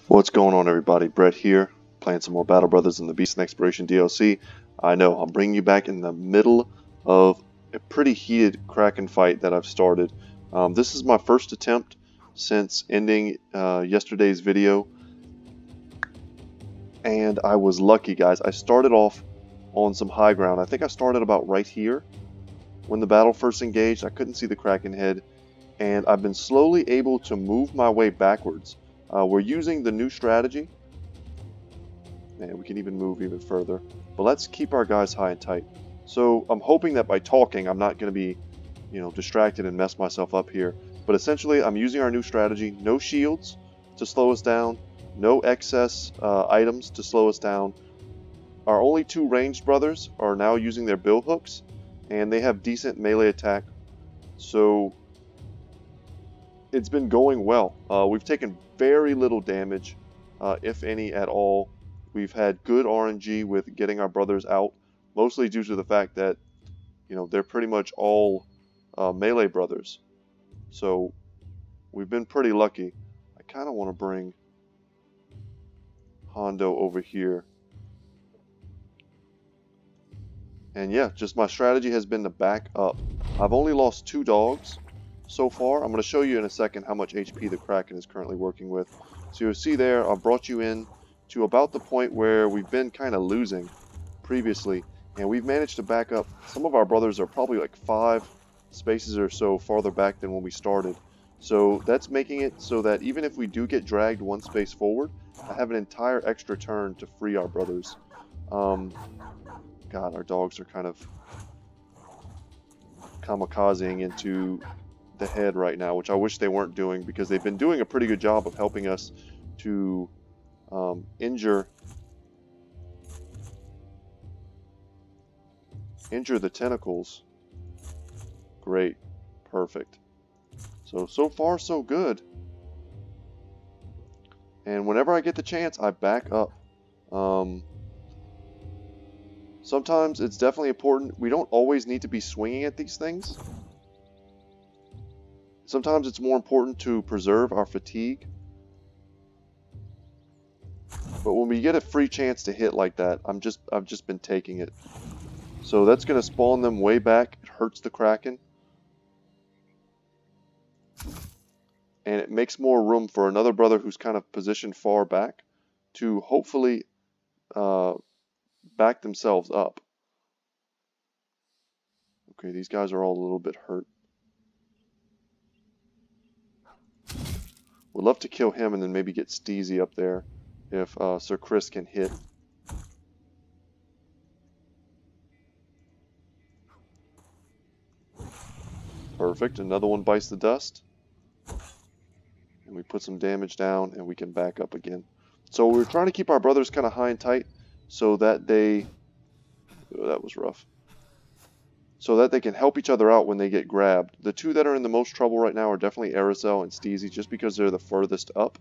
What's going on, everybody? Brett here, playing some more Battle Brothers in the Beast and Exploration DLC. I know, I'm bringing you back in the middle of a pretty heated Kraken fight that I've started. This is my first attempt since ending yesterday's video, and I was lucky, guys. I started off on some high ground. I think I started about right here when the battle first engaged. I couldn't see the Kraken head, and I've been slowly able to move my way backwards. We're using the new strategy, and we can even move even further, but let's keep our guys high and tight. So I'm hoping that by talking I'm not going to be distracted and mess myself up here, but essentially I'm using our new strategy. No shields to slow us down, no excess items to slow us down. Our only two ranged brothers are now using their bill hooks, and they have decent melee attack, so it's been going well. We've taken very little damage, if any at all. We've had good RNG with getting our brothers out, mostly due to the fact that, they're pretty much all melee brothers. So we've been pretty lucky. I kind of want to bring Hondo over here. And yeah, just my strategy has been to back up. I've only lost 2 dogs so far. I'm going to show you in a second how much HP the Kraken is currently working with. So you'll see there, I've brought you in to about the point where we've been kind of losing previously, and we've managed to back up. Some of our brothers are probably like 5 spaces or so farther back than when we started. So that's making it so that even if we do get dragged 1 space forward, I have an entire extra turn to free our brothers. God, our dogs are kind of kamikazing into the head right now, which I wish they weren't doing, because they've been doing a pretty good job of helping us to injure the tentacles. Great. Perfect. So far so good. And whenever I get the chance, I back up. Sometimes it's definitely important. We don't always need to be swinging at these things. Sometimes it's more important to preserve our fatigue. But when we get a free chance to hit like that, I've just been taking it. So that's going to spawn them way back. It hurts the Kraken. And it makes more room for another brother who's kind of positioned far back to hopefully back themselves up. Okay, these guys are all a little bit hurt. Would love to kill him and then maybe get Steezy up there if Sir Chris can hit. Perfect. Another one bites the dust. And we put some damage down and we can back up again. So we're trying to keep our brothers kind of high and tight so that they... Oh, that was rough. So that they can help each other out when they get grabbed. The 2 that are in the most trouble right now are definitely Aerosol and Steezy, just because they're the furthest up.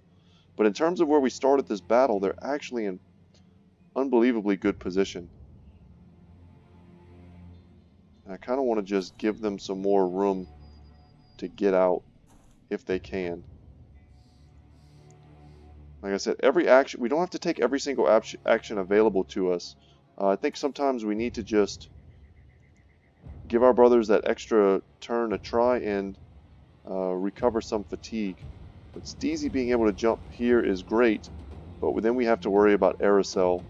But in terms of where we started this battle, they're actually in unbelievably good position. And I kind of want to just give them some more room to get out if they can. Like I said, every action, we don't have to take every single action available to us. I think sometimes we need to just give our brothers that extra turn to try and recover some fatigue. But Steezy being able to jump here is great, but then we have to worry about Aerosol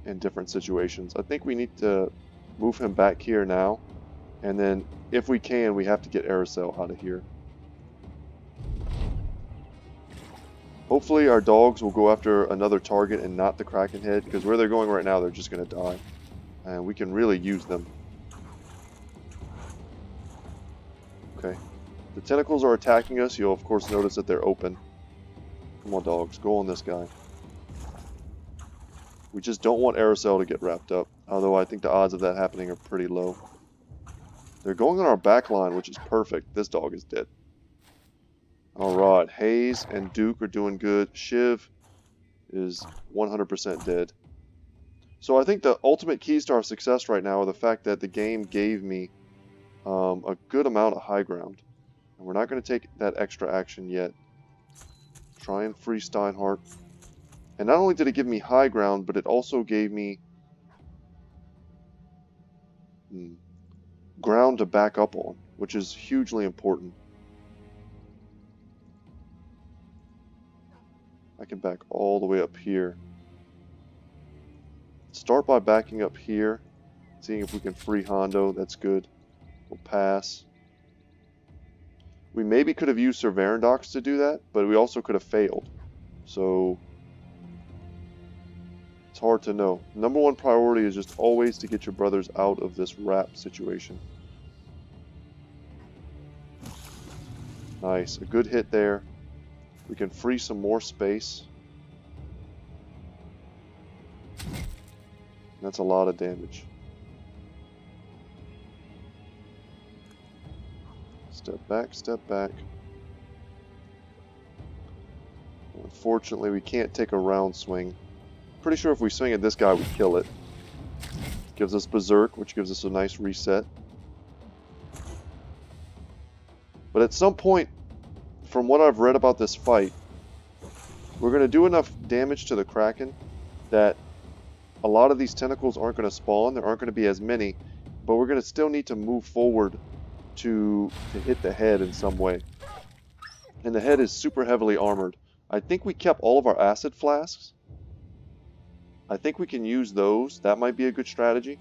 in different situations. I think we need to move him back here now, and then if we can, we have to get Aerosol out of here. Hopefully our dogs will go after another target and not the Kraken head, because where they're going right now, they're just going to die. And we can really use them. Okay. The tentacles are attacking us. You'll of course notice that they're open. Come on, dogs. Go on this guy. We just don't want Aerosol to get wrapped up. Although I think the odds of that happening are pretty low. They're going on our back line, which is perfect. This dog is dead. Alright, Hayes and Duke are doing good. Shiv is 100% dead. So I think the ultimate keys to our success right now are the fact that the game gave me a good amount of high ground. And we're not going to take that extra action yet. Try and free Steinhardt. And not only did it give me high ground, but it also gave me ground to back up on, which is hugely important. I can back all the way up here. Start by backing up here, seeing if we can free Hondo. That's good. We'll pass. We maybe could have used Cerverandox to do that, but we also could have failed. So it's hard to know. Number one priority is just always to get your brothers out of this wrap situation. Nice. A good hit there. We can free some more space. That's a lot of damage. Step back, step back. Unfortunately, we can't take a round swing. Pretty sure if we swing at this guy, we kill it. Gives us Berserk, which gives us a nice reset. But at some point, from what I've read about this fight, we're going to do enough damage to the Kraken that a lot of these tentacles aren't going to spawn. There aren't going to be as many, but we're going to still need to move forward to hit the head in some way. And the head is super heavily armored. I think we kept all of our acid flasks. I think we can use those. That might be a good strategy.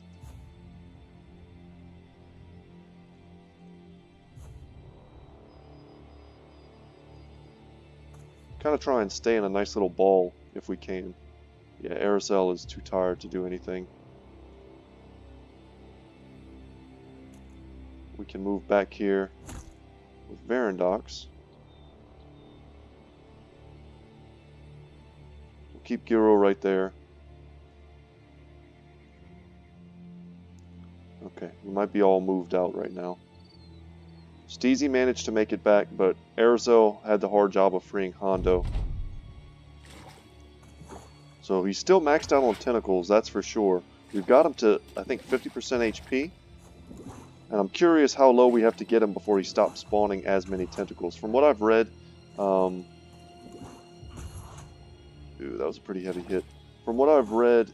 Kind of try and stay in a nice little ball if we can. Yeah, Aracel is too tired to do anything. We can move back here with Varandox. We'll keep Giro right there. Okay, we might be all moved out right now. Steezy managed to make it back, but Aracel had the hard job of freeing Hondo. So he's still maxed out on tentacles, that's for sure. We've got him to, I think, 50% HP. And I'm curious how low we have to get him before he stops spawning as many tentacles. From what I've read, ooh, that was a pretty heavy hit. From what I've read,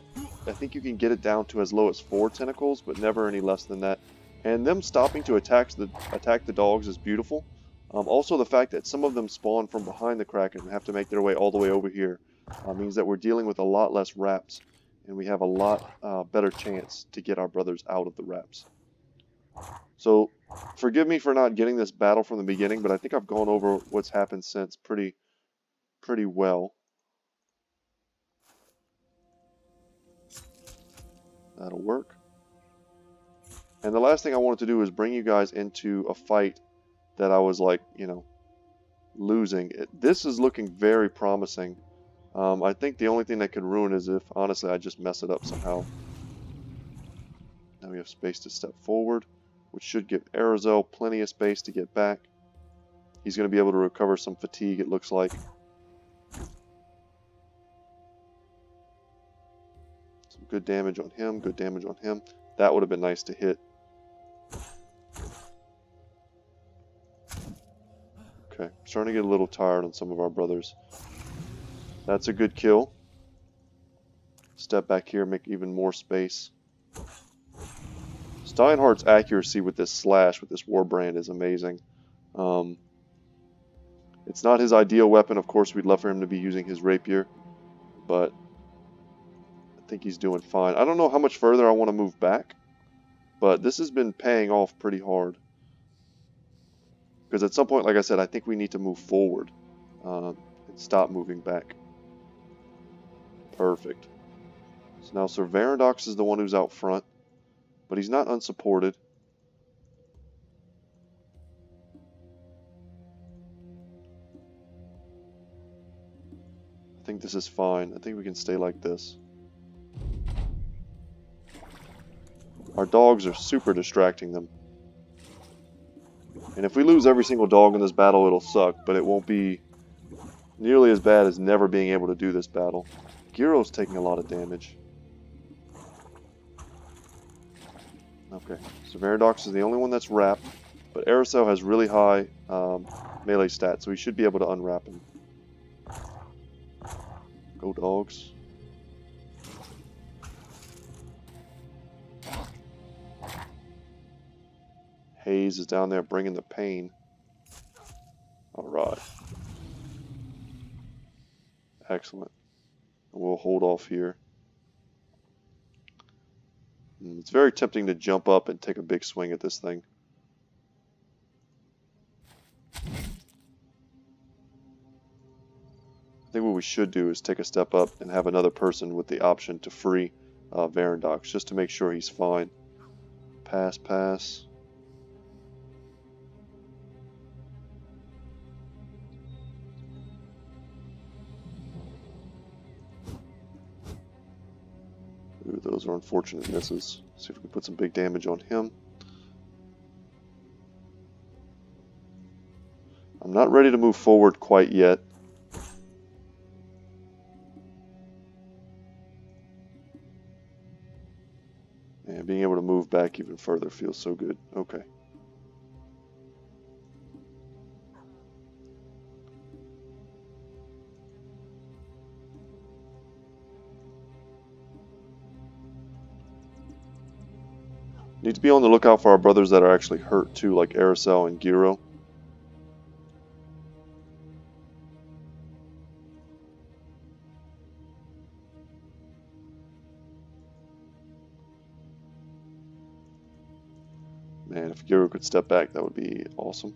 I think you can get it down to as low as 4 tentacles, but never any less than that. And them stopping to attack the dogs is beautiful. Also, the fact that some of them spawn from behind the Kraken and have to make their way all the way over here means that we're dealing with a lot less wraps, and we have a lot better chance to get our brothers out of the wraps. So, forgive me for not getting this battle from the beginning, but I think I've gone over what's happened since pretty well. That'll work. And the last thing I wanted to do is bring you guys into a fight that I was like, you know, losing. This is looking very promising. I think the only thing that could ruin is if, honestly, I just mess it up somehow. Now we have space to step forward, which should give Aracel plenty of space to get back. He's going to be able to recover some fatigue, it looks like. Some good damage on him, good damage on him. That would have been nice to hit. Okay, starting to get a little tired on some of our brothers. That's a good kill. Step back here, make even more space. Steinhardt's accuracy with this slash, with this Warbrand, is amazing. It's not his ideal weapon. Of course, we'd love for him to be using his rapier, but I think he's doing fine. I don't know how much further I want to move back, but this has been paying off pretty hard. Because at some point, like I said, I think we need to move forward and stop moving back. Perfect. So now Sir Varandox is the one who's out front, but he's not unsupported. I think this is fine. I think we can stay like this. Our dogs are super distracting them. And if we lose every single dog in this battle, it'll suck, but it won't be nearly as bad as never being able to do this battle. Giro's taking a lot of damage. Okay, so Varandox is the only one that's wrapped, but Aracel has really high melee stats, so he should be able to unwrap him. Go dogs. Hayes is down there bringing the pain. Alright. Excellent. We'll hold off here. It's very tempting to jump up and take a big swing at this thing. I think what we should do is take a step up and have another person with the option to free Varandox, just to make sure he's fine. Pass, pass. Ooh, those are unfortunate misses. See if we can put some big damage on him. I'm not ready to move forward quite yet. And being able to move back even further feels so good. Okay. Need to be on the lookout for our brothers that are actually hurt too, like Aracel and Giro. Man, if Giro could step back, that would be awesome.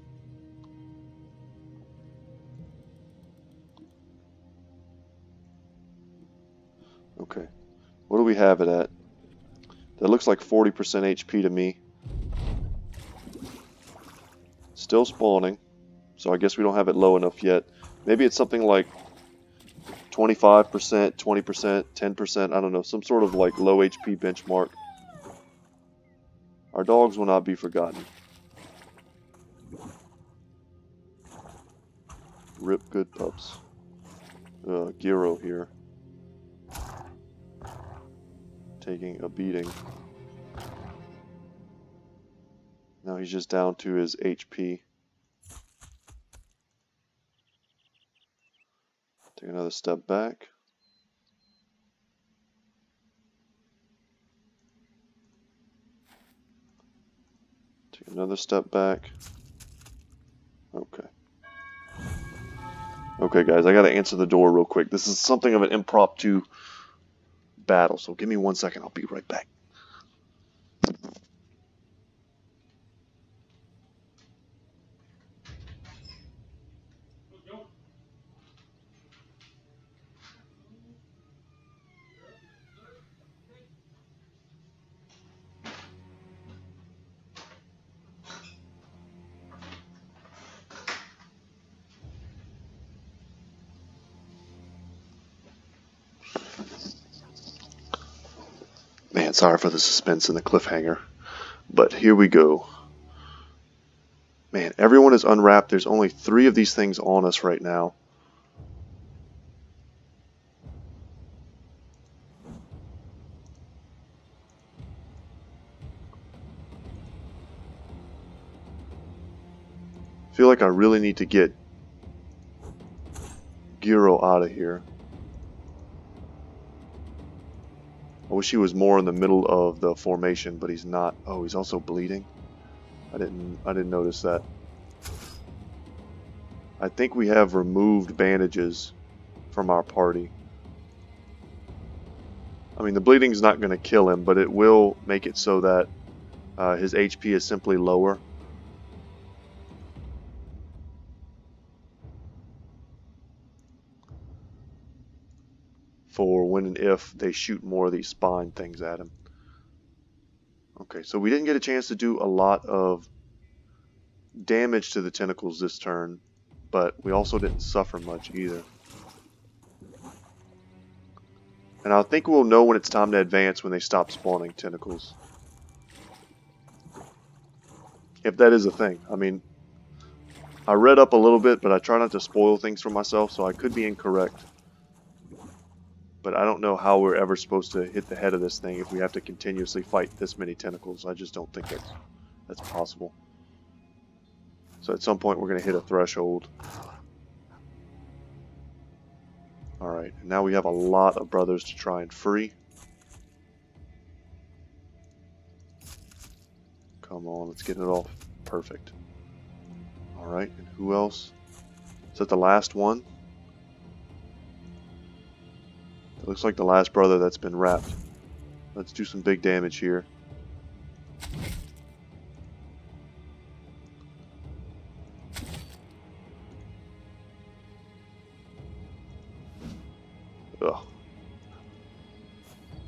Okay, what do we have it at? That looks like 40% HP to me. Still spawning, so I guess we don't have it low enough yet. Maybe it's something like 25%, 20%, 10%, I don't know, some sort of like low HP benchmark. Our dogs will not be forgotten. Rip good pups. Giro here. Taking a beating. Now he's just down to his HP. Take another step back. Take another step back. Okay. Okay, guys, I gotta answer the door real quick. This is something of an impromptu battle, so give me 1 second. I'll be right back. Man, sorry for the suspense and the cliffhanger, but here we go. Man, everyone is unwrapped. There's only 3 of these things on us right now. I feel like I really need to get Giro out of here. I wish he was more in the middle of the formation, but he's not. Oh, he's also bleeding. I didn't notice that. I think we have removed bandages from our party. I mean, the bleeding's not going to kill him, but it will make it so that his HP is simply lower. For when and if they shoot more of these spine things at him. Okay, so we didn't get a chance to do a lot of damage to the tentacles this turn, but we also didn't suffer much either. And I think we'll know when it's time to advance when they stop spawning tentacles. If that is a thing. I mean, I read up a little bit, but I try not to spoil things for myself, so I could be incorrect. But I don't know how we're ever supposed to hit the head of this thing if we have to continuously fight this many tentacles. I just don't think that's possible. So at some point we're going to hit a threshold. Alright, and now we have a lot of brothers to try and free. Come on, let's get it off. Perfect. Alright, and who else? Is that the last one? It looks like the last brother that's been wrapped. Let's do some big damage here. Ugh.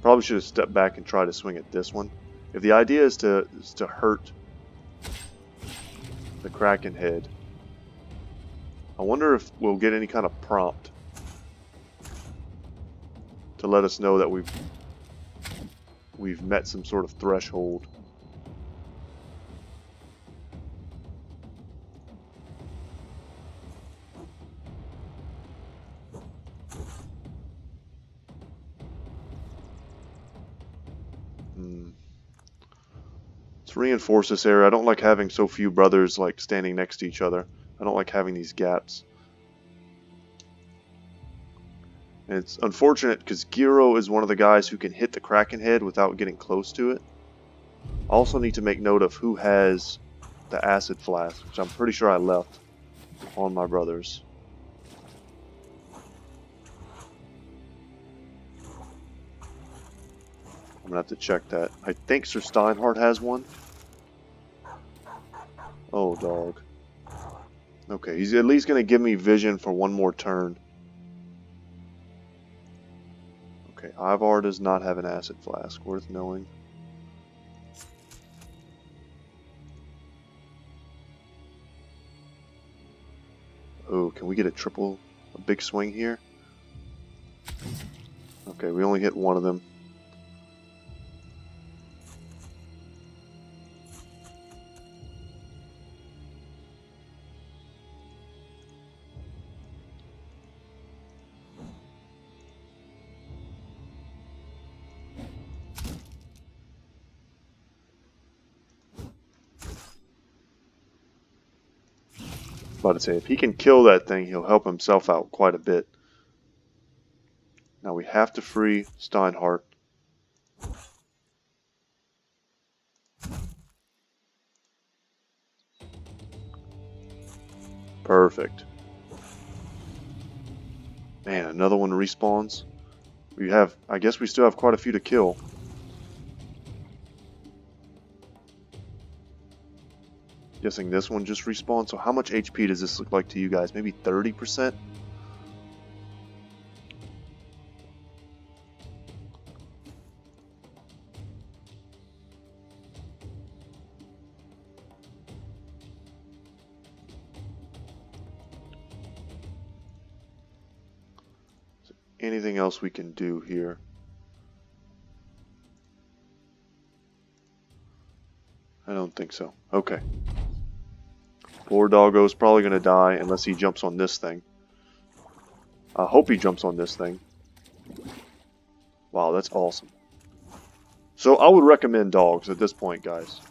Probably should have stepped back and tried to swing at this one. If the idea is to hurt the Kraken head, I wonder if we'll get any kind of prompt to let us know that we've met some sort of threshold. Let's reinforce this area. I don't like having so few brothers like standing next to each other. I don't like having these gaps. And it's unfortunate because Giro is one of the guys who can hit the Kraken head without getting close to it. I also need to make note of who has the acid flask, which I'm pretty sure I left on my brothers. I'm gonna have to check that. I think Sir Steinhardt has one. Oh, dog. Okay, he's at least gonna give me vision for one more turn. Okay, Ivar does not have an acid flask, worth knowing. Oh, can we get a big swing here? Okay, we only hit one of them. About to say, if he can kill that thing, he'll help himself out quite a bit. Now we have to free Steinhardt. Perfect. Man, another one respawns. I guess we still have quite a few to kill. Guessing this one just respawned. So how much HP does this look like to you guys? Maybe 30%? Is there anything else we can do here? I don't think so. Okay. Poor doggo's probably going to die unless he jumps on this thing. I hope he jumps on this thing. Wow, that's awesome. So I would recommend dogs at this point, guys.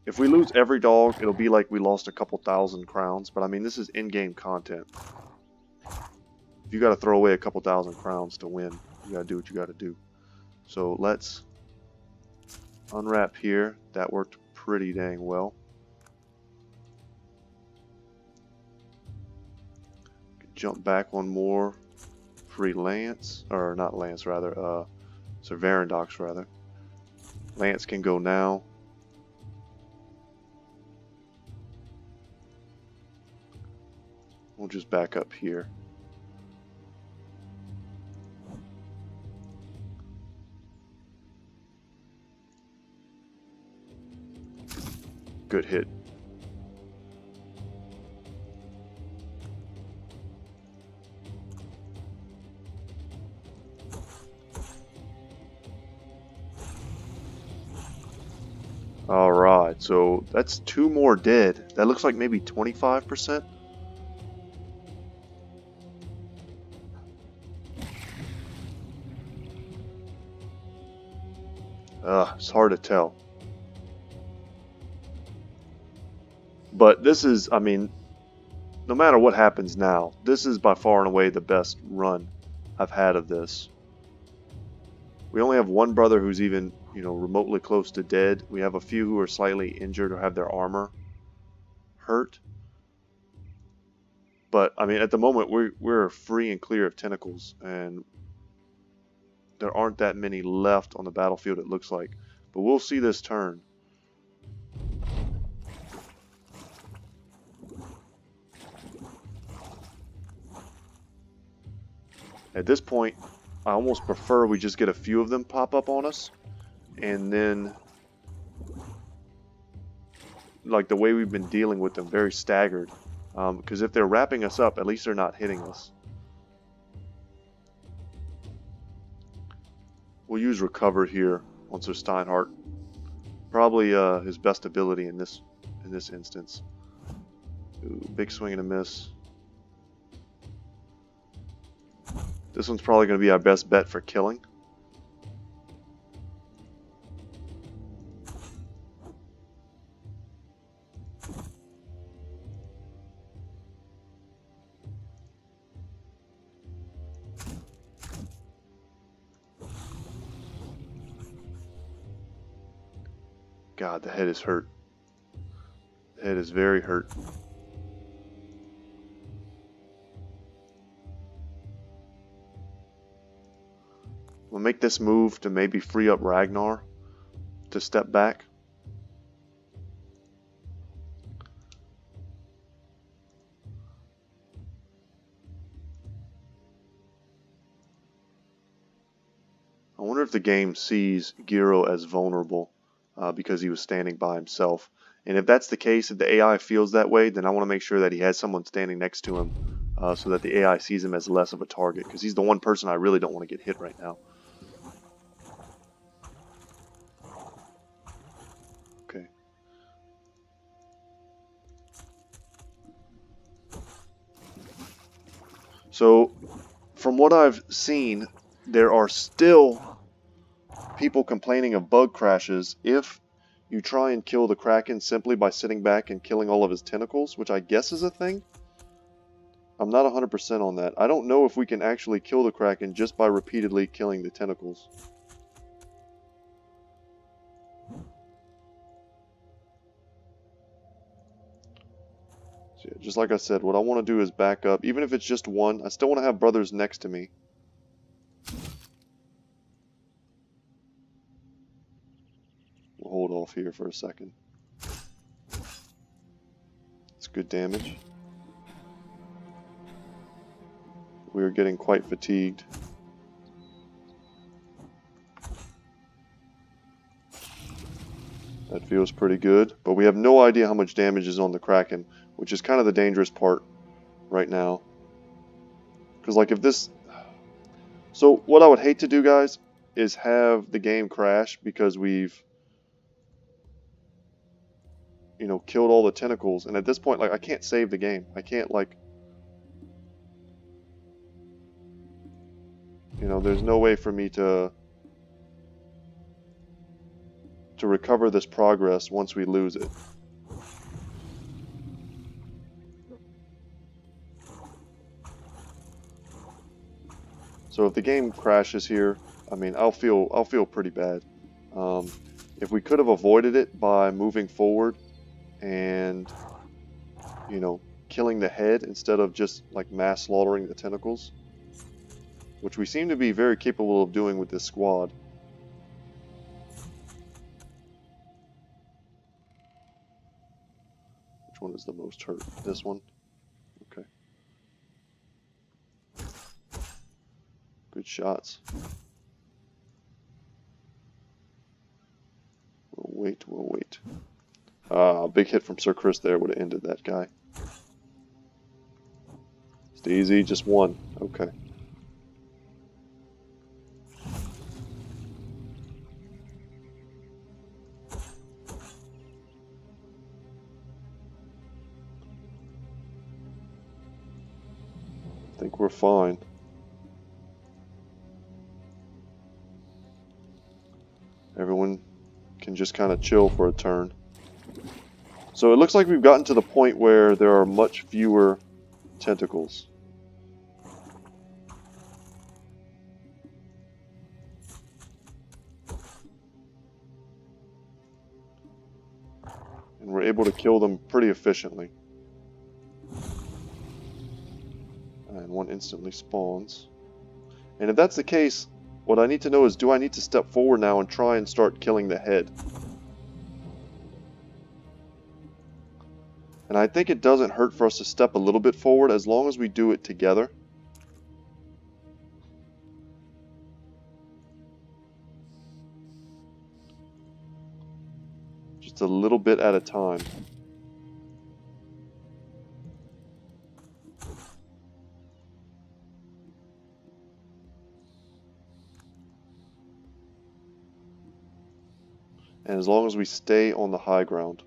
If we lose every dog, it'll be like we lost a couple thousand crowns. But I mean, this is in-game content. If you got to throw away a couple thousand crowns to win, you got to do what you got to do. So let's unwrap here. That worked pretty dang well. Jump back one more. Free Lance, or not Lance, rather. Sir Varandox, rather. Lance can go now. We'll just back up here. Good hit. Alright, so that's 2 more dead. That looks like maybe 25%. It's hard to tell. But this is, I mean, no matter what happens now, this is by far and away the best run I've had of this. We only have one brother who's even, you know, remotely close to dead. We have a few who are slightly injured or have their armor hurt. But, I mean, at the moment, we're free and clear of tentacles, and there aren't that many left on the battlefield, it looks like. But we'll see this turn. At this point, I almost prefer we just get a few of them pop up on us, and then, like the way we've been dealing with them, very staggered. Because if they're wrapping us up, at least they're not hitting us. We'll use Recover here on Sir Steinhardt. Probably his best ability in this instance. Ooh, big swing and a miss. This one's probably going to be our best bet for killing. God, the head is hurt. The head is very hurt. We'll make this move to maybe free up Ragnar to step back. I wonder if the game sees Giro as vulnerable because he was standing by himself. And if that's the case, if the AI feels that way, then I want to make sure that he has someone standing next to him so that the AI sees him as less of a target, because he's the one person I really don't want to get hit right now. Okay. So, from what I've seen, there are still people complaining of bug crashes if you try and kill the Kraken simply by sitting back and killing all of his tentacles, which I guess is a thing. I'm not 100% on that. I don't know if we can actually kill the Kraken just by repeatedly killing the tentacles. So yeah, just like I said, what I want to do is back up. Even if it's just one, I still want to have brothers next to me. We'll hold off here for a second. It's good damage. We're getting quite fatigued. That feels pretty good, but we have no idea how much damage is on the Kraken, which is kind of the dangerous part right now. Because like if this... So what I would hate to do, guys, is have the game crash because we've, you know, killed all the tentacles, and at this point, like, I can't save the game. I can't, like, you know, there's no way for me to recover this progress once we lose it. So if the game crashes here, I mean, I'll feel pretty bad. If we could have avoided it by moving forward and, you know, killing the head instead of just like mass slaughtering the tentacles, which we seem to be very capable of doing with this squad. Which one is the most hurt? This one? Okay. Good shots. We'll wait. A big hit from Sir Chris there would have ended that guy. Stay easy, just one. Okay. I think we're fine. Everyone can just kind of chill for a turn. So it looks like we've gotten to the point where there are much fewer tentacles. And we're able to kill them pretty efficiently. And one instantly spawns. And if that's the case, what I need to know is, do I need to step forward now and try and start killing the head? And I think it doesn't hurt for us to step a little bit forward as long as we do it together. Just a little bit at a time. And as long as we stay on the high ground.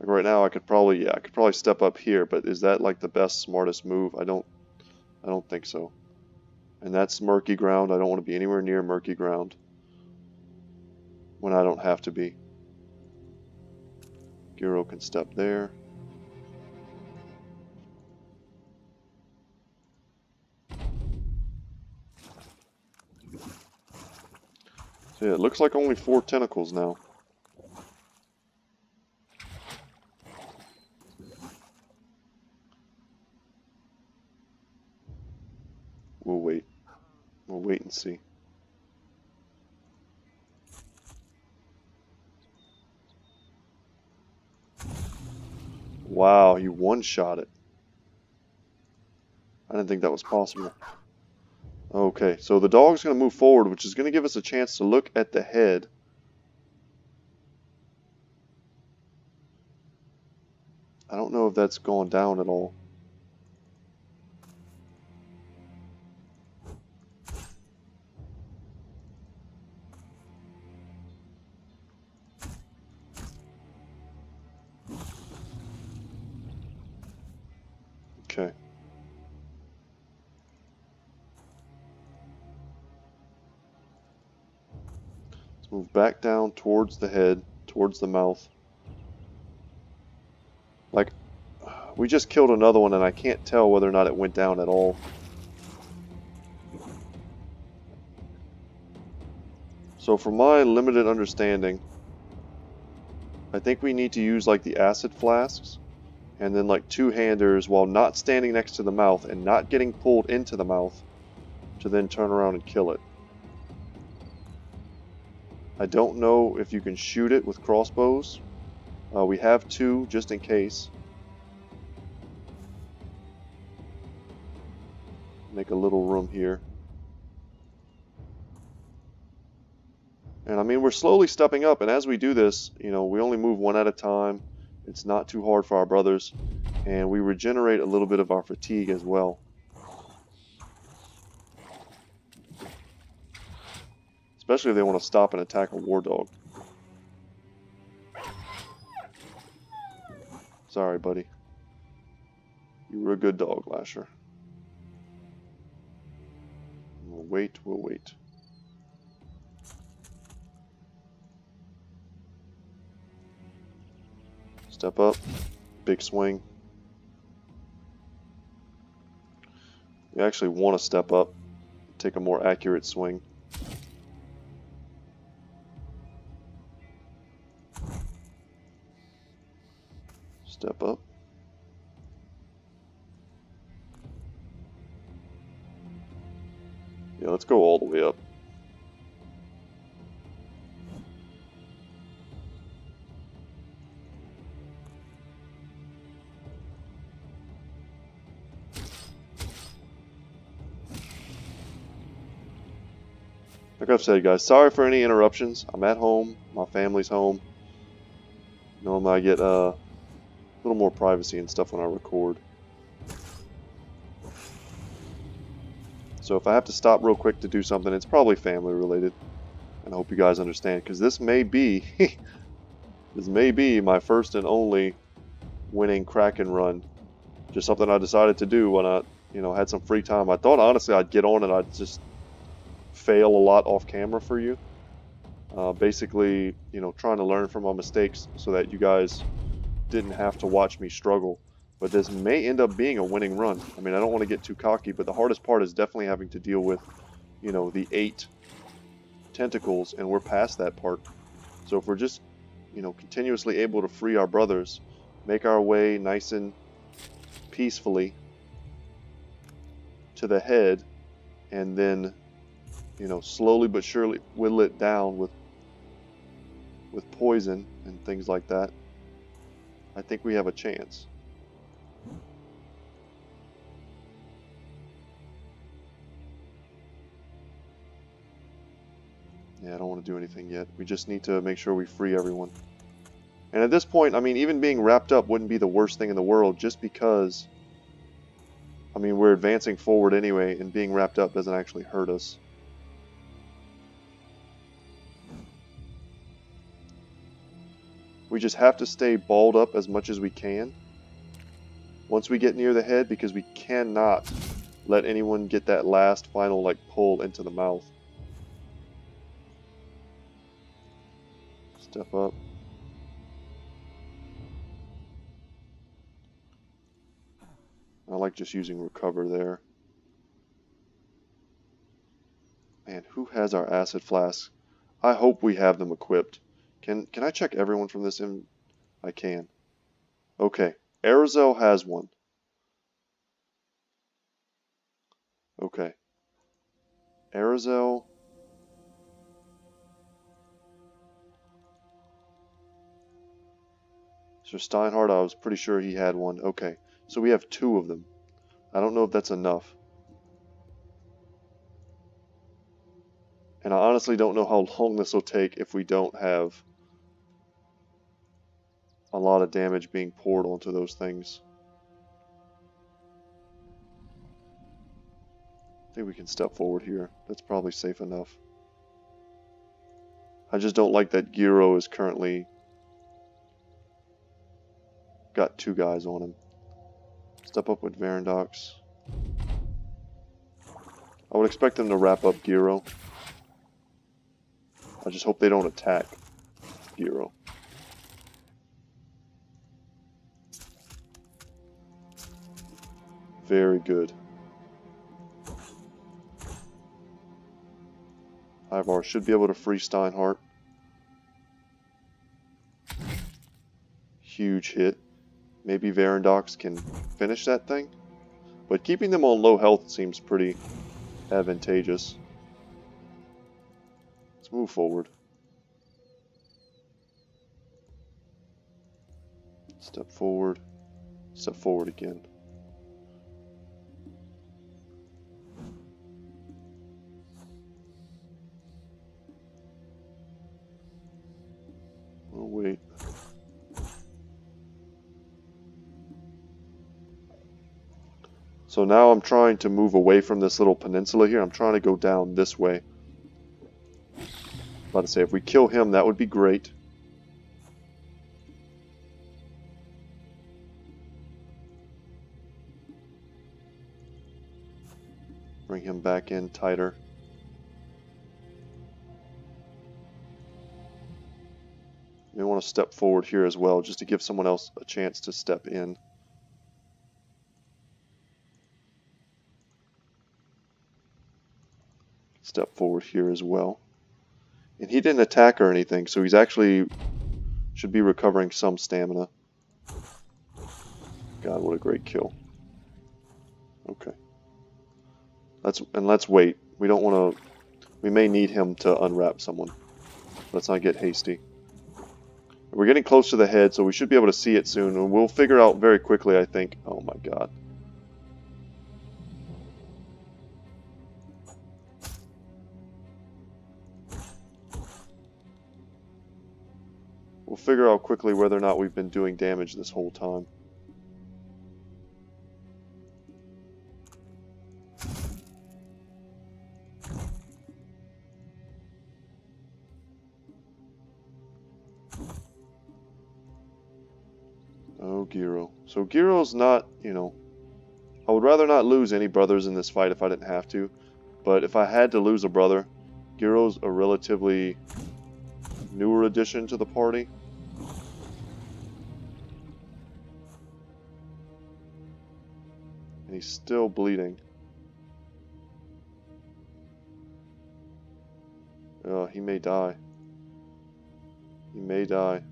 Like right now I could probably step up here, but is that like the best, smartest move? I don't think so. And that's murky ground. I don't want to be anywhere near murky ground when I don't have to be. Gyro can step there. So yeah, it looks like only 4 tentacles now. We'll wait. We'll wait and see. Wow, you one-shot it. I didn't think that was possible. Okay, so the dog's going to move forward, which is going to give us a chance to look at the head. I don't know if that's gone down at all. Okay. Let's move back down towards the head, towards the mouth. Like, we just killed another one and I can't tell whether or not it went down at all. So from my limited understanding, I think we need to use like the acid flasks and then like 2-handers while not standing next to the mouth and not getting pulled into the mouth to then turn around and kill it. I don't know if you can shoot it with crossbows. We have 2 just in case. Make a little room here. And I mean, we're slowly stepping up, and as we do this, you know, we only move 1 at a time. It's not too hard for our brothers, and we regenerate a little bit of our fatigue as well. Especially if they want to stop and attack a war dog. Sorry, buddy. You were a good dog, Lasher. We'll wait, we'll wait. Step up, big swing. We actually want to step up, take a more accurate swing. Step up. Yeah, let's go all the way up. Like I've said, guys, sorry for any interruptions. I'm at home. My family's home. Normally I get a little more privacy and stuff when I record. So if I have to stop real quick to do something, it's probably family related. And I hope you guys understand, because this may be my first and only winning Kraken run. Just something I decided to do when I, had some free time. I thought honestly I'd get on and I'd just fail a lot off camera for you. Basically, you know, trying to learn from my mistakes so that you guys didn't have to watch me struggle. But this may end up being a winning run. I mean, I don't want to get too cocky, but the hardest part is definitely having to deal with, you know, the 8 tentacles, and we're past that part. So if we're just, you know, continuously able to free our brothers, make our way nice and peacefully to the head, and then, you know, slowly but surely whittle it down with poison and things like that, I think we have a chance. Yeah, I don't want to do anything yet. We just need to make sure we free everyone. And at this point, I mean, even being wrapped up wouldn't be the worst thing in the world, just because, I mean, we're advancing forward anyway, and being wrapped up doesn't actually hurt us. We just have to stay balled up as much as we can once we get near the head, because we cannot let anyone get that last final, like, pull into the mouth. Step up. I like just using recover there. Man, who has our acid flasks? I hope we have them equipped. Can I check everyone from this in? I can. Okay. Aerosol has one. Okay. Aerosol. So Steinhardt, I was pretty sure he had one. Okay. So we have 2 of them. I don't know if that's enough. And I honestly don't know how long this will take if we don't have a lot of damage being poured onto those things. I think we can step forward here. That's probably safe enough. I just don't like that Giro is currently got 2 guys on him. Step up with Varandox. I would expect them to wrap up Giro. I just hope they don't attack Giro. Very good. Ivar should be able to free Steinhardt. Huge hit. Maybe Varandox can finish that thing. But keeping them on low health seems pretty advantageous. Let's move forward. Step forward. Step forward again. Oh, wait. So now I'm trying to move away from this little peninsula here. I'm trying to go down this way. About to say, if we kill him, that would be great. Bring him back in tighter. We want to step forward here as well, just to give someone else a chance to step in. Step forward here as well. And he didn't attack or anything, so he's actually should be recovering some stamina. God, what a great kill. Okay. Let's wait. We don't want to. We may need him to unwrap someone. Let's not get hasty. We're getting close to the head, so we should be able to see it soon, and we'll figure out very quickly, I think. Oh my god. We'll figure out quickly whether or not we've been doing damage this whole time. Oh, Giro. So Giro's not, you know... I would rather not lose any brothers in this fight if I didn't have to. But if I had to lose a brother, Giro's a relatively newer addition to the party. And he's still bleeding. He may die. He may die.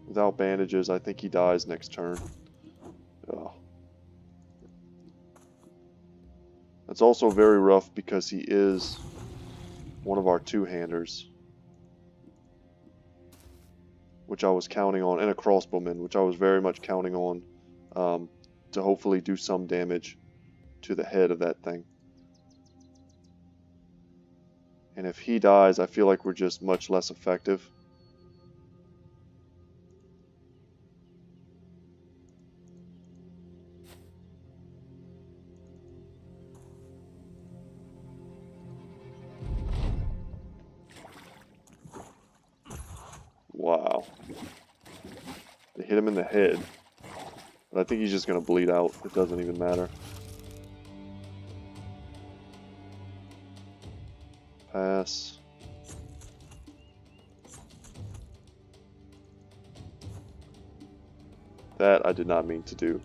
Without bandages, I think he dies next turn. Ugh. That's also very rough because he is one of our two-handers, which I was counting on, and a crossbowman, which I was very much counting on to hopefully do some damage to the head of that thing. And if he dies, I feel like we're just much less effective. Wow. They hit him in the head. But I think he's just going to bleed out. It doesn't even matter. Pass. That I did not mean to do.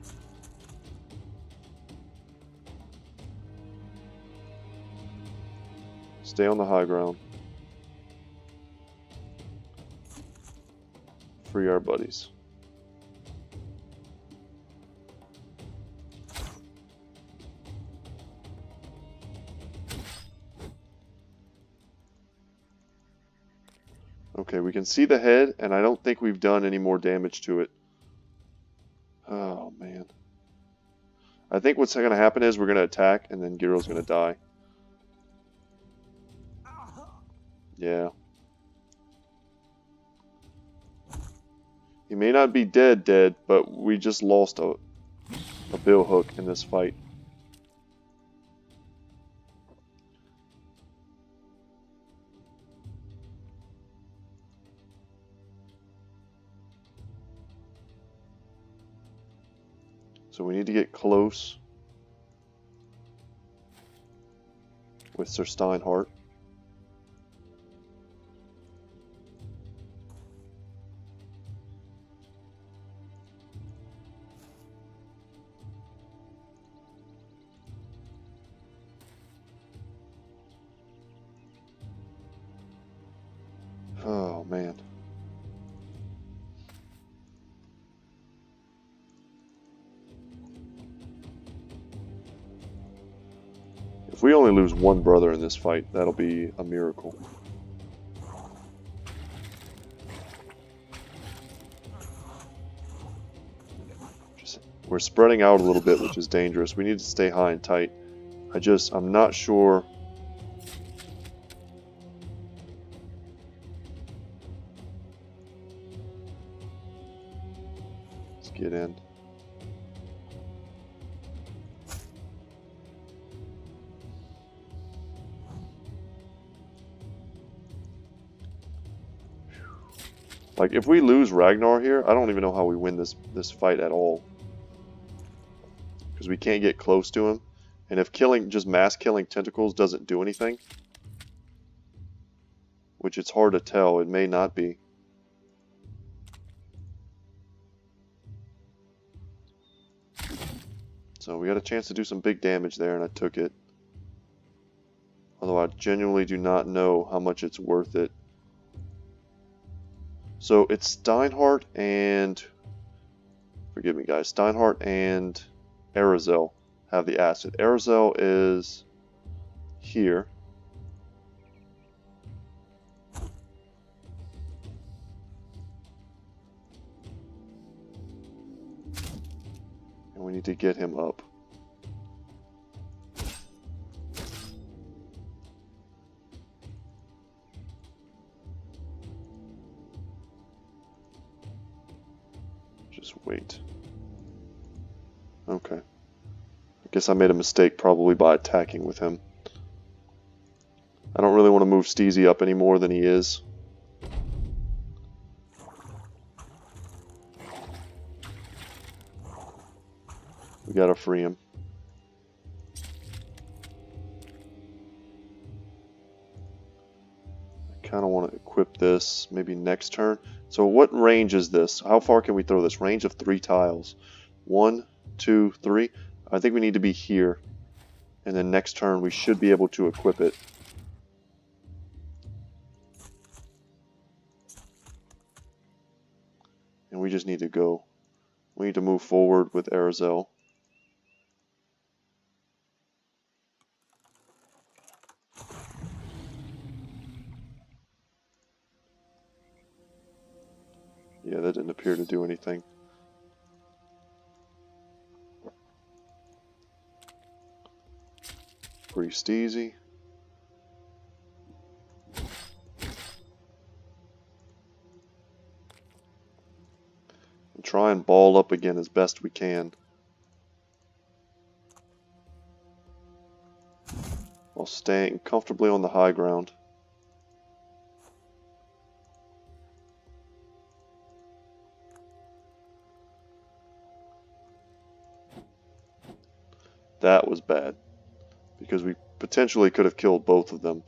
Stay on the high ground. Free our buddies. Okay, we can see the head, and I don't think we've done any more damage to it. Oh, man. I think what's going to happen is we're going to attack, and then Giro's going to die. Yeah. He may not be dead, but we just lost a billhook in this fight. So we need to get close with Sir Steinhardt. Oh, man. If we only lose one brother in this fight, that'll be a miracle. We're spreading out a little bit, which is dangerous. We need to stay high and tight. I'm not sure. Let's get in. Like, if we lose Ragnar here, I don't even know how we win this fight at all. Because we can't get close to him. And if just mass killing tentacles doesn't do anything, which it's hard to tell, it may not be. So we got a chance to do some big damage there, and I took it. Although I genuinely do not know how much it's worth it. So it's Steinhardt and, forgive me guys, Steinhardt and Arazel have the acid. Arazel is here. And we need to get him up. Just wait. Okay. I guess I made a mistake probably by attacking with him. I don't really want to move Steezy up any more than he is. We gotta free him. kind of want to equip this maybe next turn. So what range is this? How far can we throw this? Range of 3 tiles. 1, 2, 3. I think we need to be here. And then next turn we should be able to equip it. And we just need to go. We need to move forward with Arazel. Yeah, that didn't appear to do anything. Free Steezy. And try and ball up again as best we can. While staying comfortably on the high ground. That was bad, because we potentially could have killed both of them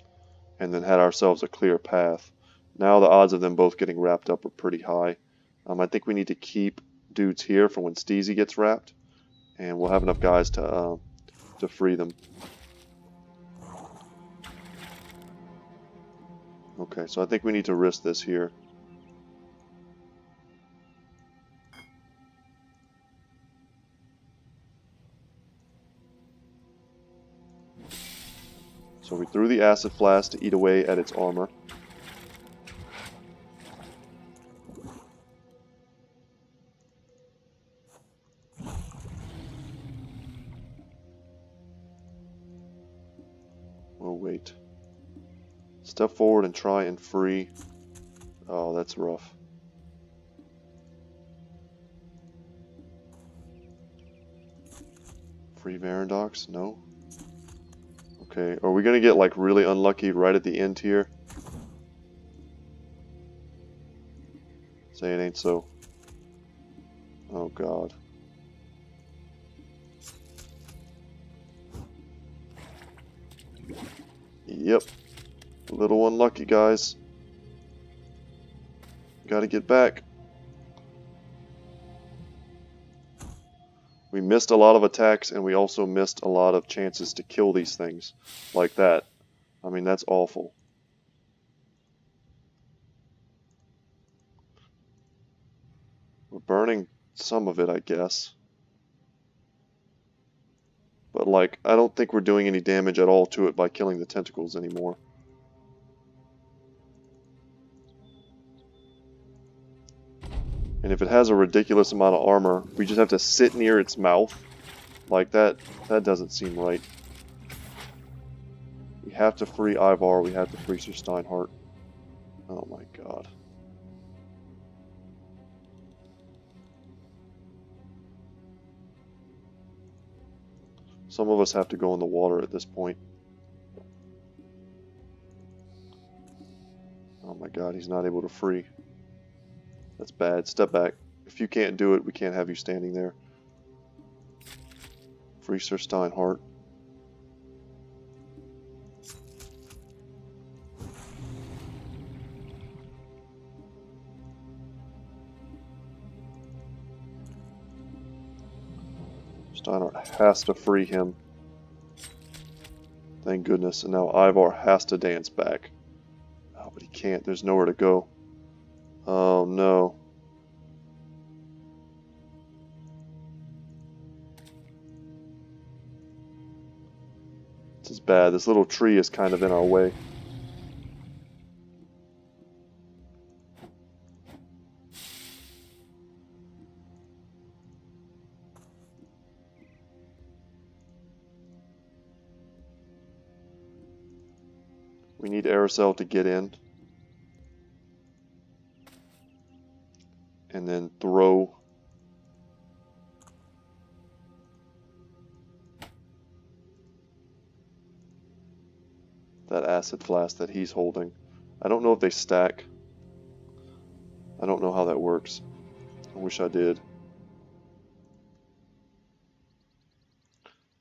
and then had ourselves a clear path. Now the odds of them both getting wrapped up are pretty high. I think we need to keep dudes here for when Steezy gets wrapped, and we'll have enough guys to free them. Okay, so I think we need to risk this here. So we threw the Acid Flask to eat away at its armor. We'll wait. Step forward and try and free. Oh, that's rough. Free Varandox? No. Okay, are we gonna get like really unlucky right at the end here? Say it ain't so. Oh god. Yep. A little unlucky, guys. Gotta get back. We missed a lot of attacks, and we also missed a lot of chances to kill these things. Like that. I mean, that's awful. We're burning some of it, I guess. But, like, I don't think we're doing any damage at all to it by killing the tentacles anymore. And if it has a ridiculous amount of armor, we just have to sit near its mouth. Like that doesn't seem right. We have to free Ivar, we have to free Sir Steinhardt. Oh my god. Some of us have to go in the water at this point. Oh my god, he's not able to free. That's bad. Step back. If you can't do it, we can't have you standing there. Free Sir Steinhardt. Steinhardt has to free him. Thank goodness. And now Ivar has to dance back. Oh, but he can't. There's nowhere to go. Oh no. This is bad. This little tree is kind of in our way. We need Arazel to get in. And then throw. That acid flask that he's holding. I don't know if they stack. I don't know how that works. I wish I did.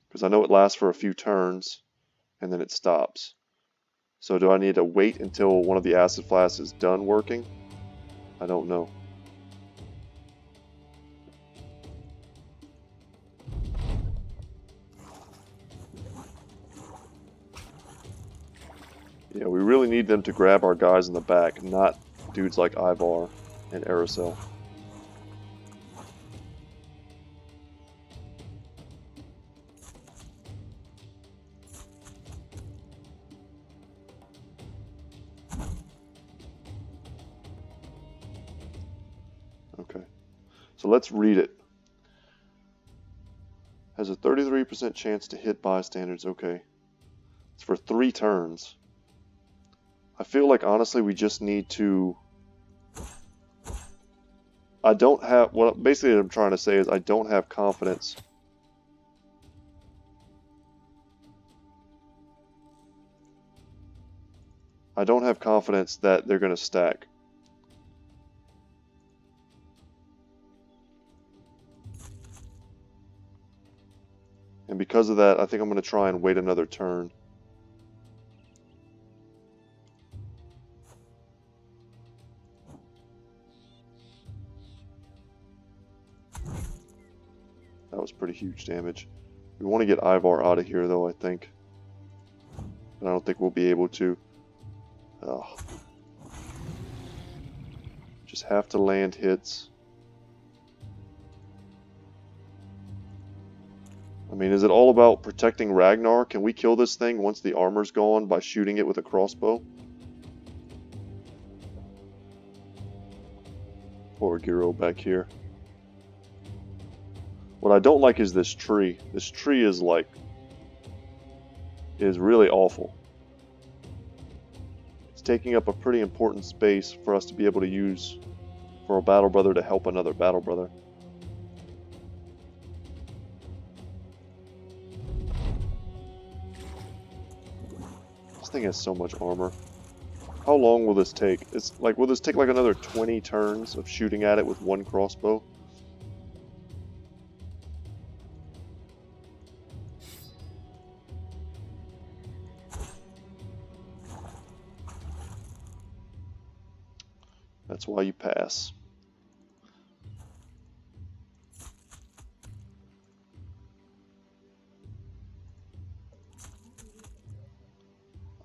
Because I know it lasts for a few turns, and then it stops. So do I need to wait until one of the acid flasks is done working? I don't know. Yeah, we really need them to grab our guys in the back, not dudes like Ivar and Aerosol. Okay, so let's read it. Has a 33% chance to hit bystanders. Okay, it's for 3 turns. I feel like honestly we just need to... I don't have... Well, basically what I'm trying to say is I don't have confidence. I don't have confidence that they're going to stack. And because of that, I think I'm going to try and wait another turn. That was pretty huge damage. We want to get Ivar out of here, though, I think. But I don't think we'll be able to. Oh. Just have to land hits. I mean, is it all about protecting Ragnar? Can we kill this thing once the armor's gone by shooting it with a crossbow? Poor Giro back here. What I don't like is this tree. This tree is really awful. It's taking up a pretty important space for us to be able to use for a battle brother to help another battle brother. This thing has so much armor. How long will this take? It's like, will this take like another 20 turns of shooting at it with one crossbow? That's why you pass.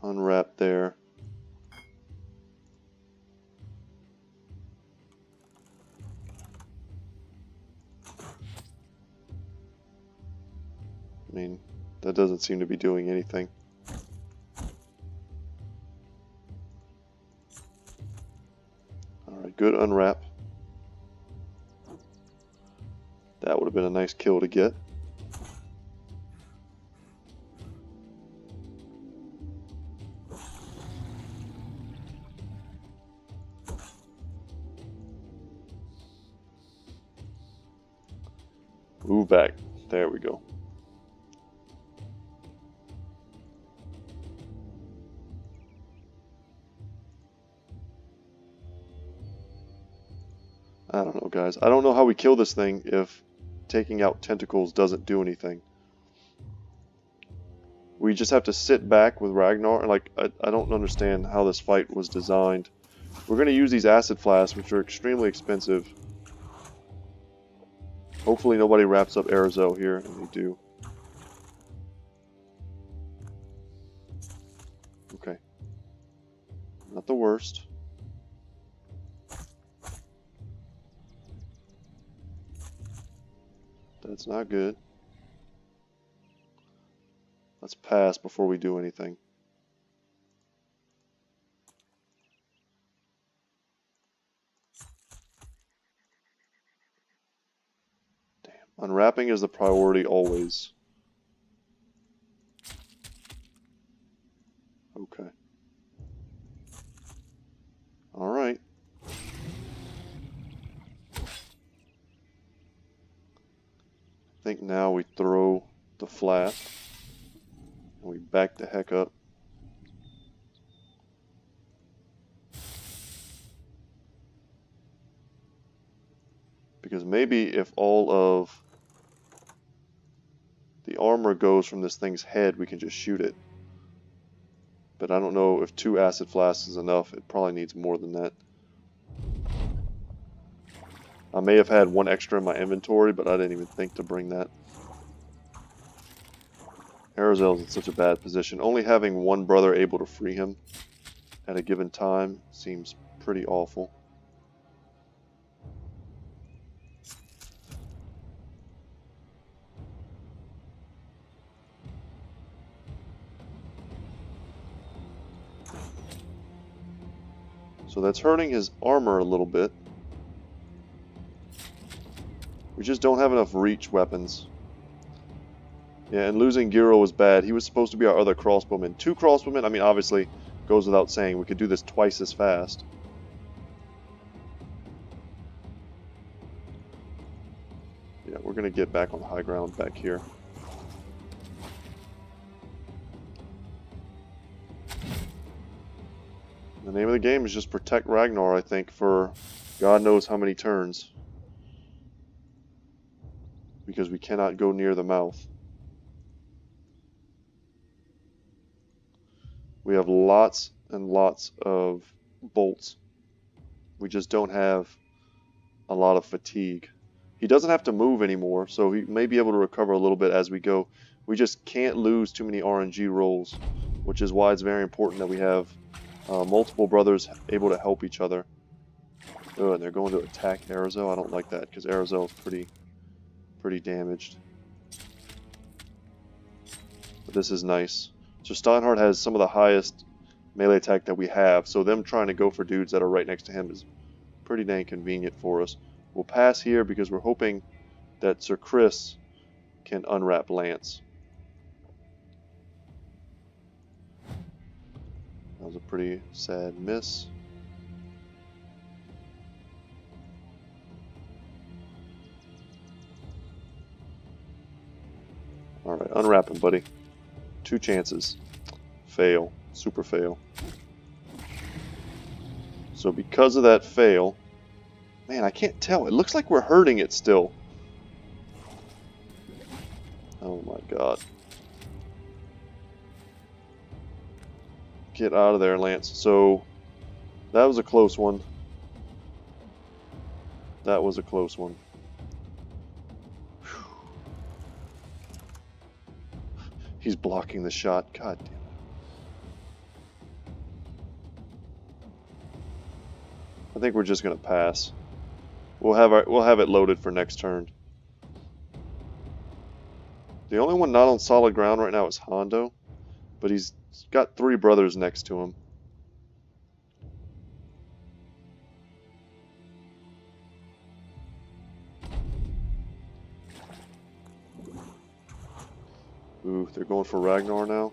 Unwrap there. I mean, that doesn't seem to be doing anything. Alright, good unwrap. That would have been a nice kill to get. Move back. There we go. I don't know, guys. I don't know how we kill this thing if taking out tentacles doesn't do anything. We just have to sit back with Ragnar. And like, I don't understand how this fight was designed. We're going to use these acid flasks, which are extremely expensive. Hopefully nobody wraps up Aerosol here, and they do. Okay. Not the worst. That's not good. Let's pass before we do anything. Damn. Unwrapping is the priority always. Okay. Alright. I think now we throw the flat and we back the heck up. Because maybe if all of the armor goes from this thing's head, we can just shoot it. But I don't know if 2 acid flasks is enough. It probably needs more than that. I may have had 1 extra in my inventory, but I didn't even think to bring that. Arazel's in such a bad position. Only having 1 brother able to free him at a given time seems pretty awful. So that's hurting his armor a little bit. We just don't have enough reach weapons. Yeah, and losing Giro was bad. He was supposed to be our other crossbowman. 2 crossbowmen, I mean, obviously, goes without saying. We could do this twice as fast. Yeah, we're going to get back on high ground back here. The name of the game is just protect Ragnar, I think, for God knows how many turns. Because we cannot go near the mouth. We have lots and lots of bolts. We just don't have a lot of fatigue. He doesn't have to move anymore, so he may be able to recover a little bit as we go. We just can't lose too many RNG rolls, which is why it's very important that we have multiple brothers able to help each other. Oh, and they're going to attack Arazel. I don't like that because Arazel is pretty damaged. But this is nice. So Steinhardt has some of the highest melee attack that we have, so them trying to go for dudes that are right next to him is pretty dang convenient for us. We'll pass here because we're hoping that Sir Chris can unwrap Lance. That was a pretty sad miss. Alright, unwrap him, buddy. 2 chances. Fail. Super fail. So because of that fail... Man, I can't tell. It looks like we're hurting it still. Oh my god. Get out of there, Lance. So, that was a close one. That was a close one. Whew. He's blocking the shot. God damn it. I think we're just gonna pass. We'll have it loaded for next turn. The only one not on solid ground right now is Hondo, but he's got 3 brothers next to him. Ooh, they're going for Ragnar now.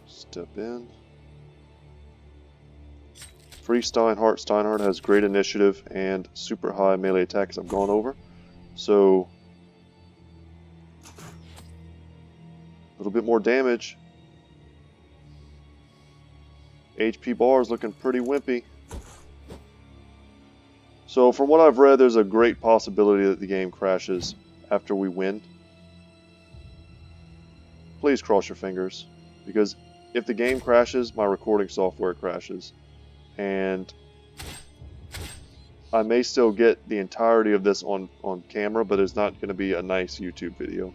Step in. Free Steinhardt. Steinhardt has great initiative and super high melee attacks I've gone over. So, a little bit more damage. HP bar is looking pretty wimpy. So from what I've read, there's a great possibility that the game crashes after we win. Please cross your fingers, because if the game crashes, my recording software crashes. And I may still get the entirety of this on camera, but it's not going to be a nice YouTube video.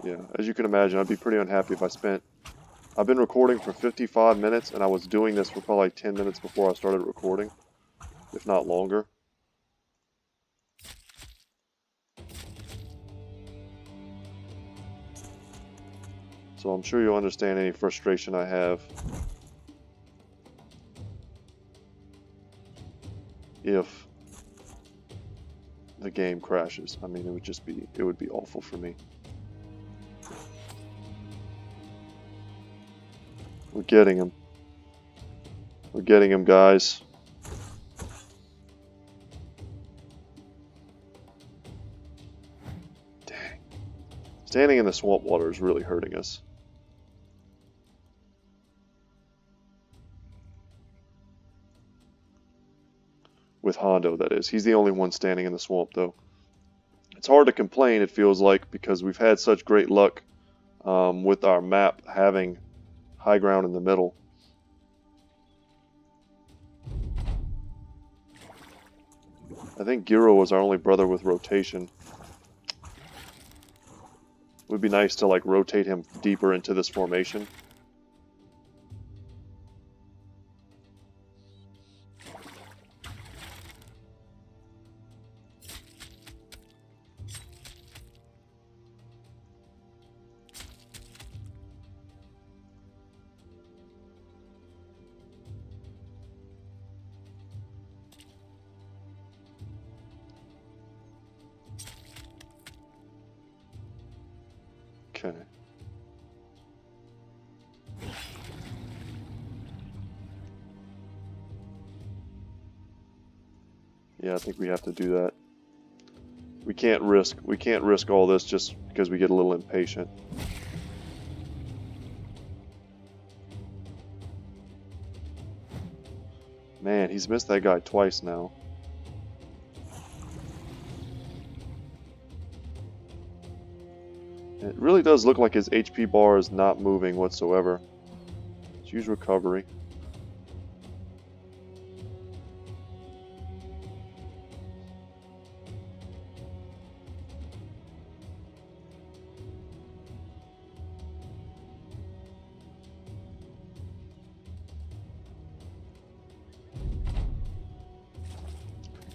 Yeah, as you can imagine, I'd be pretty unhappy if I've been recording for 55 minutes, and I was doing this for probably 10 minutes before I started recording, if not longer. So I'm sure you'll understand any frustration I have if the game crashes. I mean, it would be awful for me. We're getting him. We're getting him, guys. Standing in the swamp water is really hurting us. With Hondo, that is. He's the only one standing in the swamp, though. It's hard to complain, it feels like, because we've had such great luck with our map having high ground in the middle. I think Giro was our only brother with rotation. It would be nice to like rotate him deeper into this formation. Okay. Yeah, I think we have to do that. We can't risk all this just because we get a little impatient. Man, he's missed that guy twice now. It really does look like his HP bar is not moving whatsoever. Let's use recovery.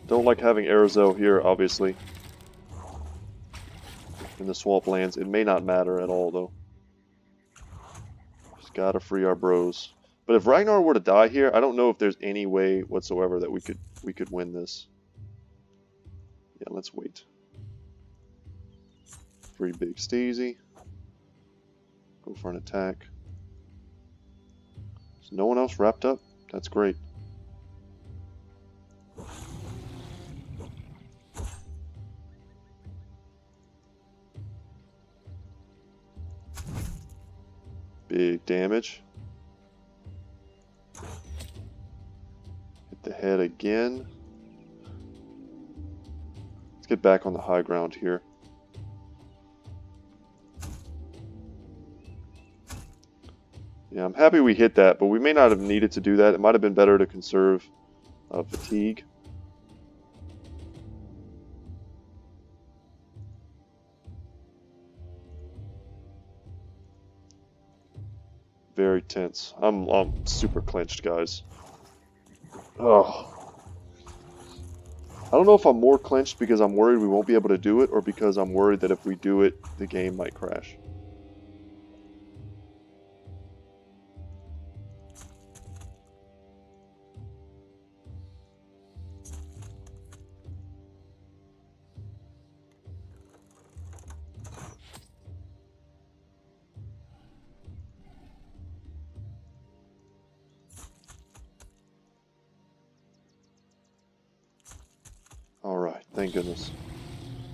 Don't like having Aerozel here, obviously. In the swamp lands. It may not matter at all, though. Just gotta free our bros. But if Ragnar were to die here, I don't know if there's any way whatsoever that we could win this. Yeah, let's wait. Free Big Steezy. Go for an attack. Is no one else wrapped up? That's great. Big damage. Hit the head again. Let's get back on the high ground here. Yeah, I'm happy we hit that, but we may not have needed to do that. It might have been better to conserve fatigue. Very tense. I'm super clenched, guys. Oh. I don't know if I'm more clenched because I'm worried we won't be able to do it, or because I'm worried that if we do it, the game might crash. Alright, thank goodness.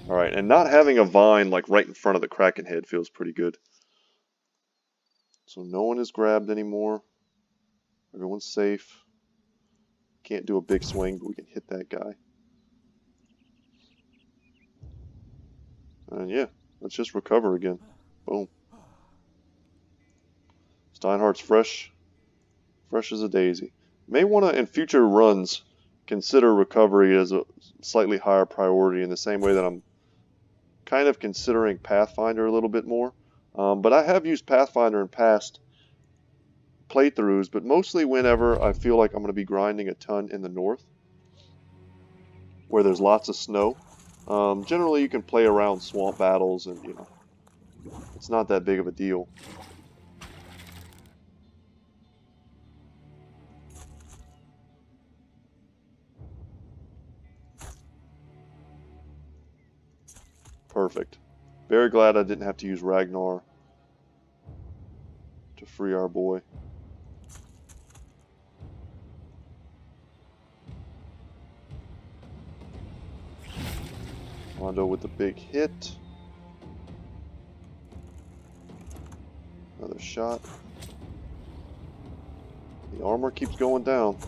Alright, and not having a vine like right in front of the Kraken head feels pretty good. So no one is grabbed anymore. Everyone's safe. Can't do a big swing, but we can hit that guy. And yeah, let's just recover again. Boom. Steinhardt's fresh. Fresh as a daisy. May want to, in future runs, consider recovery as a slightly higher priority in the same way that I'm kind of considering Pathfinder a little bit more. But I have used Pathfinder in past playthroughs, but mostly whenever I feel like I'm going to be grinding a ton in the north, where there's lots of snow. Generally, you can play around swamp battles, and you know, it's not that big of a deal. Perfect. Very glad I didn't have to use Ragnar to free our boy. Hondo with the big hit. Another shot. The armor keeps going down.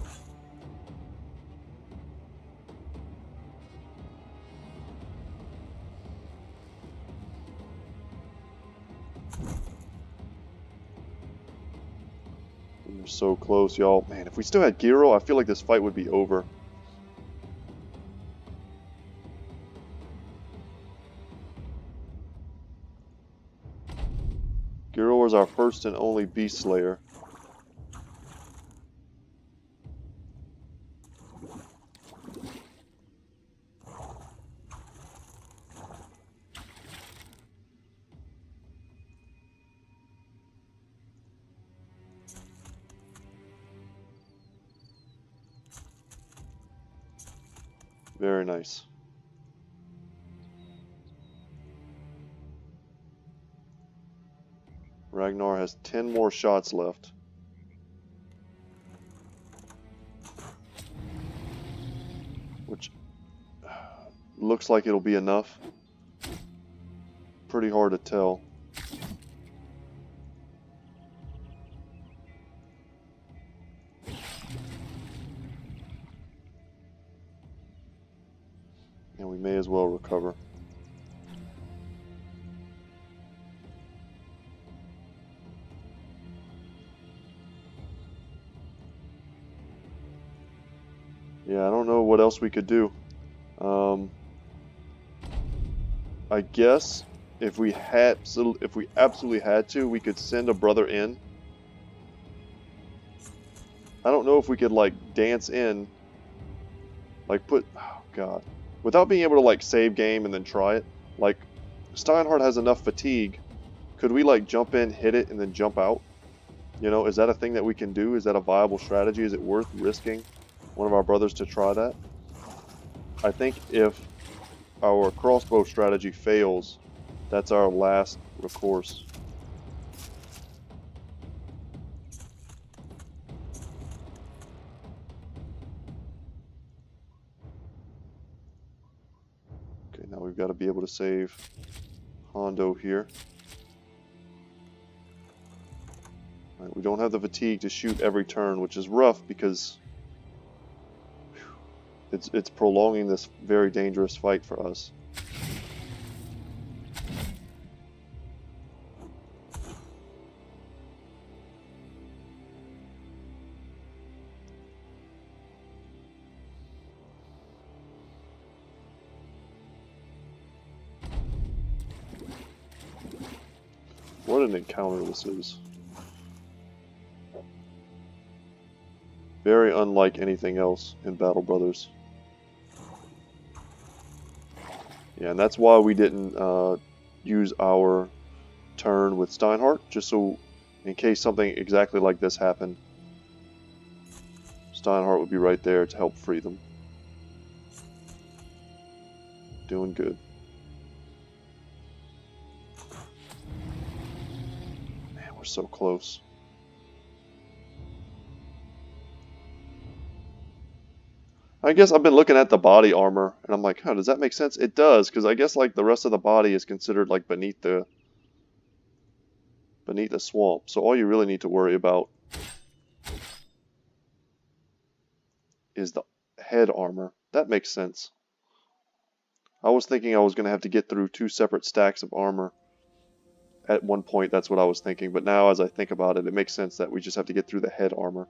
We're so close, y'all. Man, if we still had Giro, I feel like this fight would be over. Giro is our first and only Beast Slayer. Very nice. Ragnar has 10 more shots left. Which looks like it'll be enough. Pretty hard to tell. And we may as well recover. Yeah, I don't know what else we could do. I guess if we absolutely had to, we could send a brother in. I don't know if we could like dance in, like oh god, without being able to like save game and then try it. Like Steinhardt has enough fatigue. Could we like jump in, hit it, and then jump out? You know, is that a thing that we can do? Is that a viable strategy? Is it worth risking one of our brothers to try that? I think if our crossbow strategy fails, that's our last recourse. Okay, now we've got to be able to save Hondo here. Right, we don't have the fatigue to shoot every turn, which is rough because it's prolonging this very dangerous fight for us. What an encounter this is. Very unlike anything else in Battle Brothers. Yeah, and that's why we didn't use our turn with Steinhardt, just so in case something exactly like this happened, Steinhardt would be right there to help free them. Doing good. Man, we're so close. I guess I've been looking at the body armor, and I'm like, huh, does that make sense? It does, because I guess like the rest of the body is considered like beneath the swamp. So all you really need to worry about is the head armor. That makes sense. I was thinking I was going to have to get through 2 separate stacks of armor. At one point, that's what I was thinking, but now as I think about it, it makes sense that we just have to get through the head armor.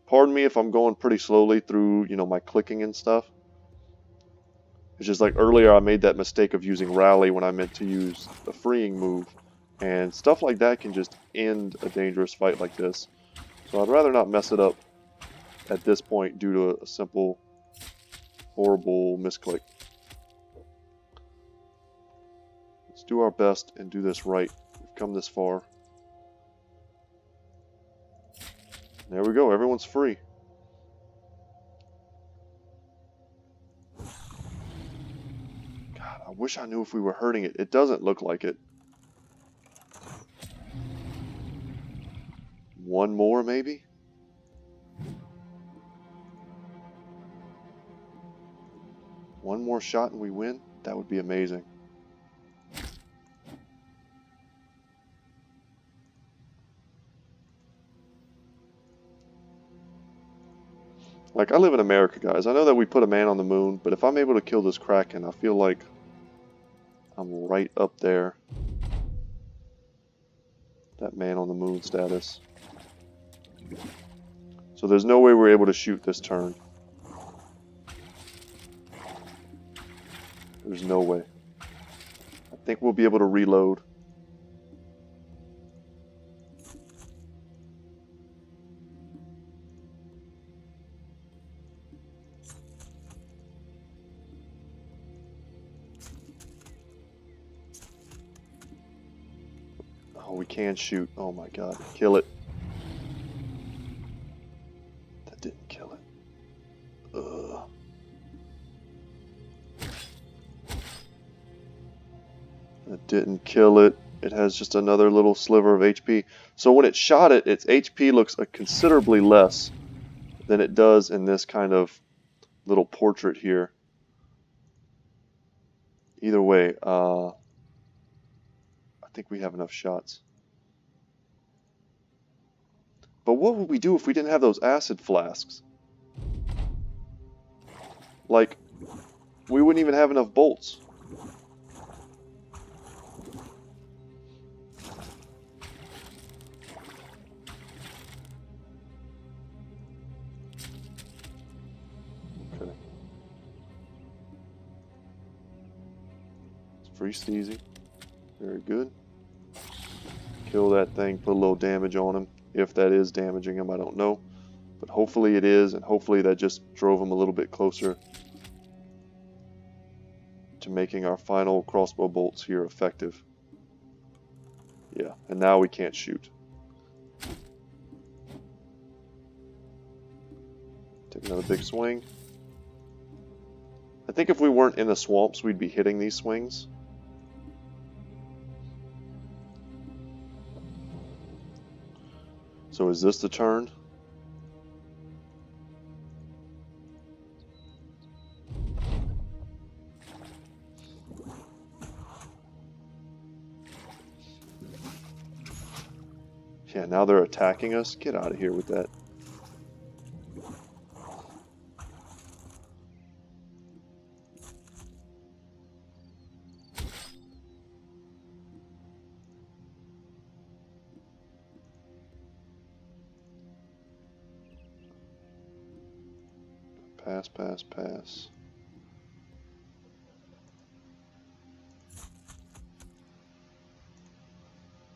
Pardon me if I'm going pretty slowly through, you know, my clicking and stuff. It's just like earlier I made that mistake of using rally when I meant to use the freeing move. And stuff like that can just end a dangerous fight like this. So I'd rather not mess it up at this point due to a simple, horrible misclick. Let's do our best and do this right. We've come this far. There we go, everyone's free. God, I wish I knew if we were hurting it. It doesn't look like it. One more, maybe? One more shot and we win? That would be amazing. Like, I live in America, guys. I know that we put a man on the moon, but if I'm able to kill this Kraken, I feel like I'm right up there. That man on the moon status. So there's no way we're able to shoot this turn. There's no way. I think we'll be able to reload. Oh, we can shoot. Oh my god. Kill it. That didn't kill it. Ugh. That didn't kill it. It has just another little sliver of HP. So when it shot it, its HP looks considerably less than it does in this kind of little portrait here. Either way, I think we have enough shots. But what would we do if we didn't have those acid flasks? Like, we wouldn't even have enough bolts. Okay. It's free easy. Very good. Kill that thing, put a little damage on him. If that is damaging him, I don't know. But hopefully it is, and hopefully that just drove him a little bit closer to making our final crossbow bolts here effective. Yeah, and now we can't shoot. Take another big swing. I think if we weren't in the swamps, we'd be hitting these swings. So is this the turn? Yeah, now they're attacking us. Get out of here with that. Pass, pass, pass.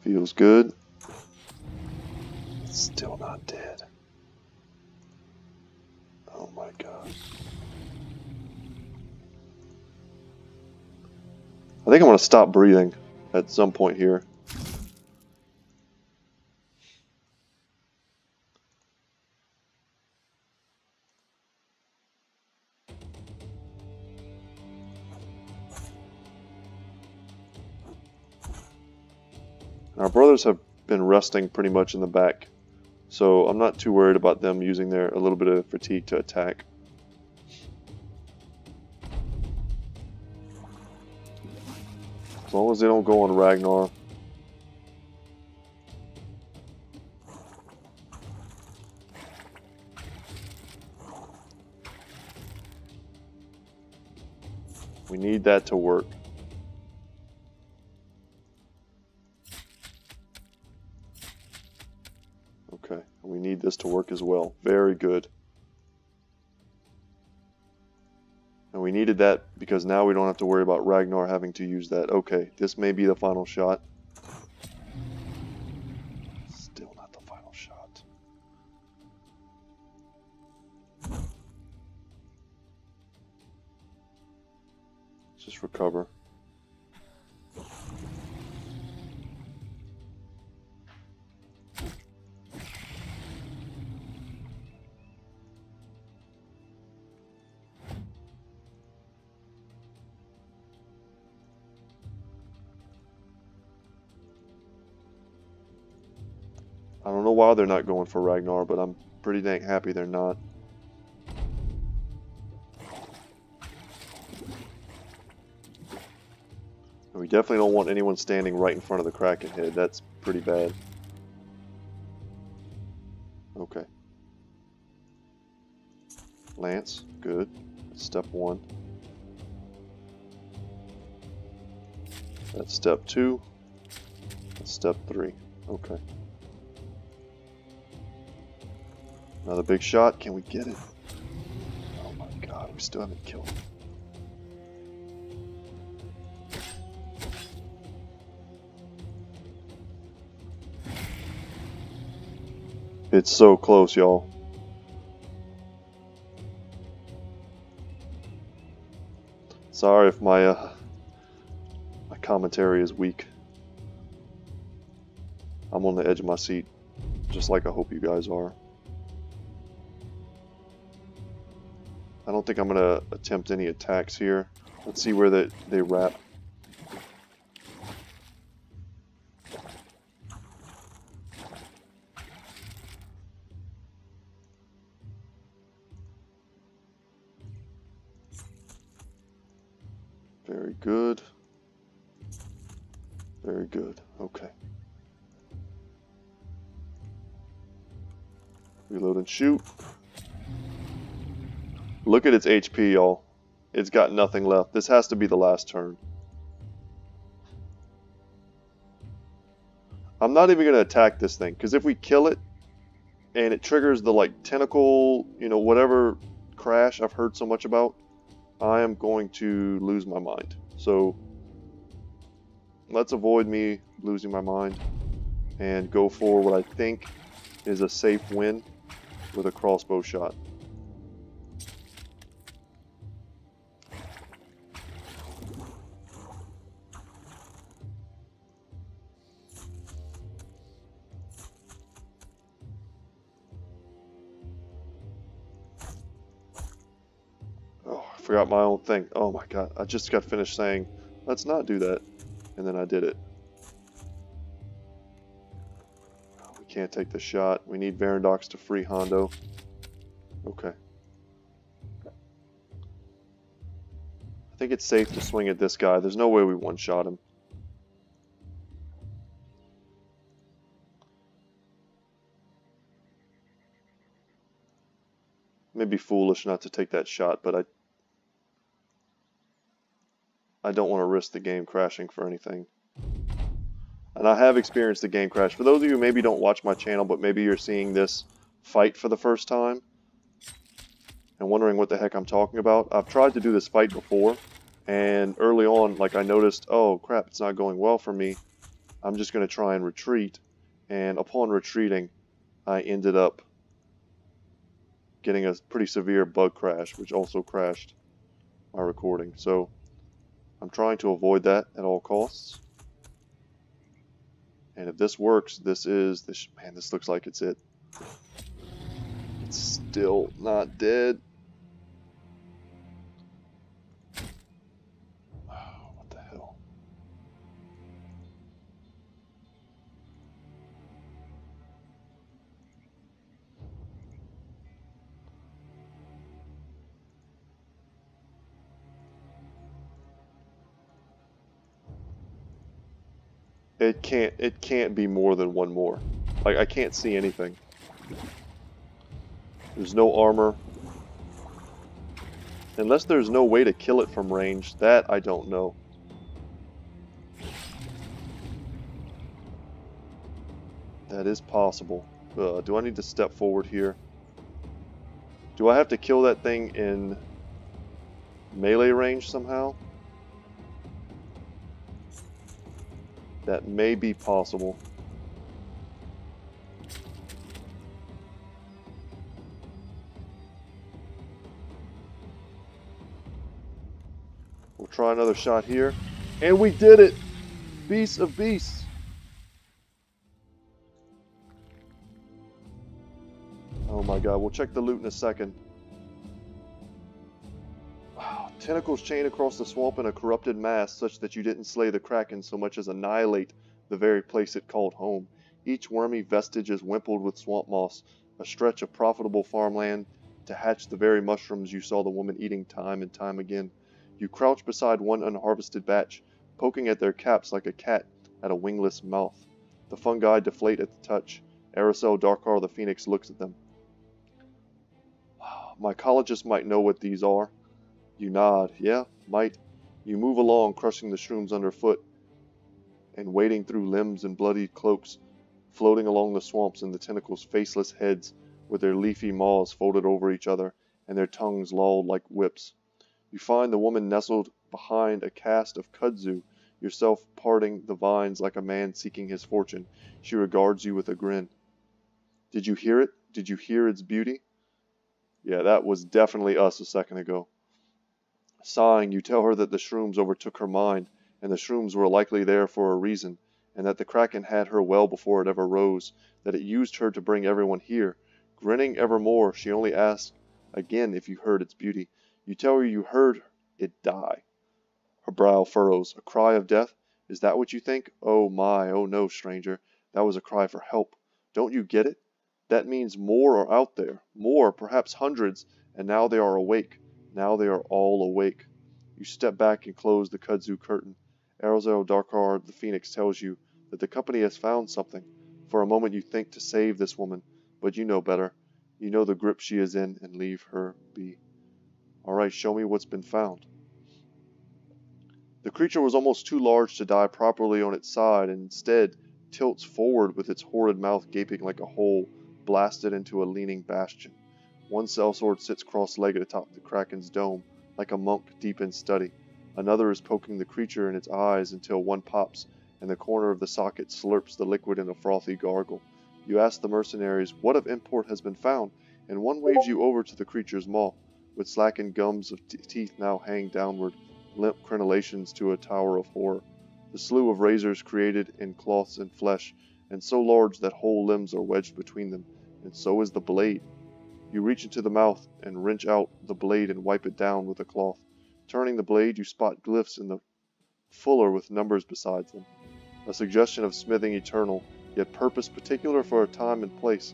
Feels good. It's still not dead. Oh my god. I think I'm going to stop breathing at some point here. Our brothers have been resting pretty much in the back, so I'm not too worried about them using their a little bit of fatigue to attack. As long as they don't go on Ragnar. We need that to work. Okay, we need this to work as well. Very good. And we needed that because now we don't have to worry about Ragnar having to use that. Okay, this may be the final shot. Still not the final shot. Let's just recover. I don't know why they're not going for Ragnar, but I'm pretty dang happy they're not. And we definitely don't want anyone standing right in front of the Kraken head. That's pretty bad. Okay. Lance, good. That's step 1. That's step 2. That's step 3. Okay. Another big shot. Can we get it? Oh my god, we still haven't killed him. It's so close, y'all. Sorry if my commentary is weak. I'm on the edge of my seat, just like I hope you guys are. I don't think I'm going to attempt any attacks here. Let's see where they wrap. Very good. Very good. Okay. Reload and shoot. Look at its HP, y'all. It's got nothing left. This has to be the last turn. I'm not even going to attack this thing, because if we kill it, and it triggers the, like, tentacle, you know, whatever crash I've heard so much about, I am going to lose my mind. So, let's avoid me losing my mind, and go for what I think is a safe win with a crossbow shot. Forgot my own thing. Oh my god, I just got finished saying, let's not do that. And then I did it. We can't take the shot. We need Varandox to free Hondo. Okay. I think it's safe to swing at this guy. There's no way we one-shot him. May be foolish not to take that shot, but I don't want to risk the game crashing for anything. And I have experienced the game crash. For those of you who maybe don't watch my channel, but maybe you're seeing this fight for the first time and wondering what the heck I'm talking about, I've tried to do this fight before, and early on, like, I noticed, oh crap, it's not going well for me. I'm just going to try and retreat, and upon retreating, I ended up getting a pretty severe bug crash, which also crashed my recording. So I'm trying to avoid that at all costs. And if this works, man, this looks like it's it. It's still not dead. Oh, what the hell? It can't be more than one more. Like, I can't see anything. There's no armor. Unless there's no way to kill it from range, that I don't know. That is possible. Do I need to step forward here? Do I have to kill that thing in melee range somehow? That may be possible. We'll try another shot here. And we did it! Beast of beasts! Oh my god, we'll check the loot in a second. Wow, tentacles chain across the swamp in a corrupted mass, such that you didn't slay the Kraken so much as annihilate the very place it called home. Each wormy vestige is wimpled with swamp moss, a stretch of profitable farmland to hatch the very mushrooms you saw the woman eating time and time again. You crouch beside one unharvested batch, poking at their caps like a cat at a wingless mouth. The fungi deflate at the touch. Aracel Darkar the Phoenix looks at them. Wow. Mycologists might know what these are. You nod. Yeah, might. You move along, crushing the shrooms underfoot and wading through limbs and bloodied cloaks, floating along the swamps and the tentacles' faceless heads with their leafy maws folded over each other and their tongues lolled like whips. You find the woman nestled behind a cast of kudzu, yourself parting the vines like a man seeking his fortune. She regards you with a grin. Did you hear it? Did you hear its beauty? Yeah, that was definitely us a second ago. Sighing, you tell her that the shrooms overtook her mind, and the shrooms were likely there for a reason, and that the Kraken had her well before it ever rose, that it used her to bring everyone here. Grinning evermore, she only asks again if you heard its beauty. You tell her you heard it die. Her brow furrows. A cry of death? Is that what you think? Oh my, oh no, stranger. That was a cry for help. Don't you get it? That means more are out there. More, perhaps hundreds, and now they are awake. Now they are all awake. You step back and close the kudzu curtain. Erzel Darkar, the Phoenix, tells you that the company has found something. For a moment you think to save this woman, but you know better. You know the grip she is in, and leave her be. Alright, show me what's been found. The creature was almost too large to die properly on its side, and instead tilts forward with its horrid mouth gaping like a hole blasted into a leaning bastion. One sellsword sits cross-legged atop the Kraken's dome, like a monk deep in study. Another is poking the creature in its eyes until one pops, and the corner of the socket slurps the liquid in a frothy gargle. You ask the mercenaries what of import has been found, and one waves you over to the creature's maw, with slackened gums of teeth now hang downward, limp crenellations to a tower of horror. The slew of razors created in cloths and flesh, and so large that whole limbs are wedged between them, and so is the blade. You reach into the mouth and wrench out the blade and wipe it down with a cloth. Turning the blade, you spot glyphs in the fuller with numbers beside them. A suggestion of smithing eternal, yet purpose particular for a time and place.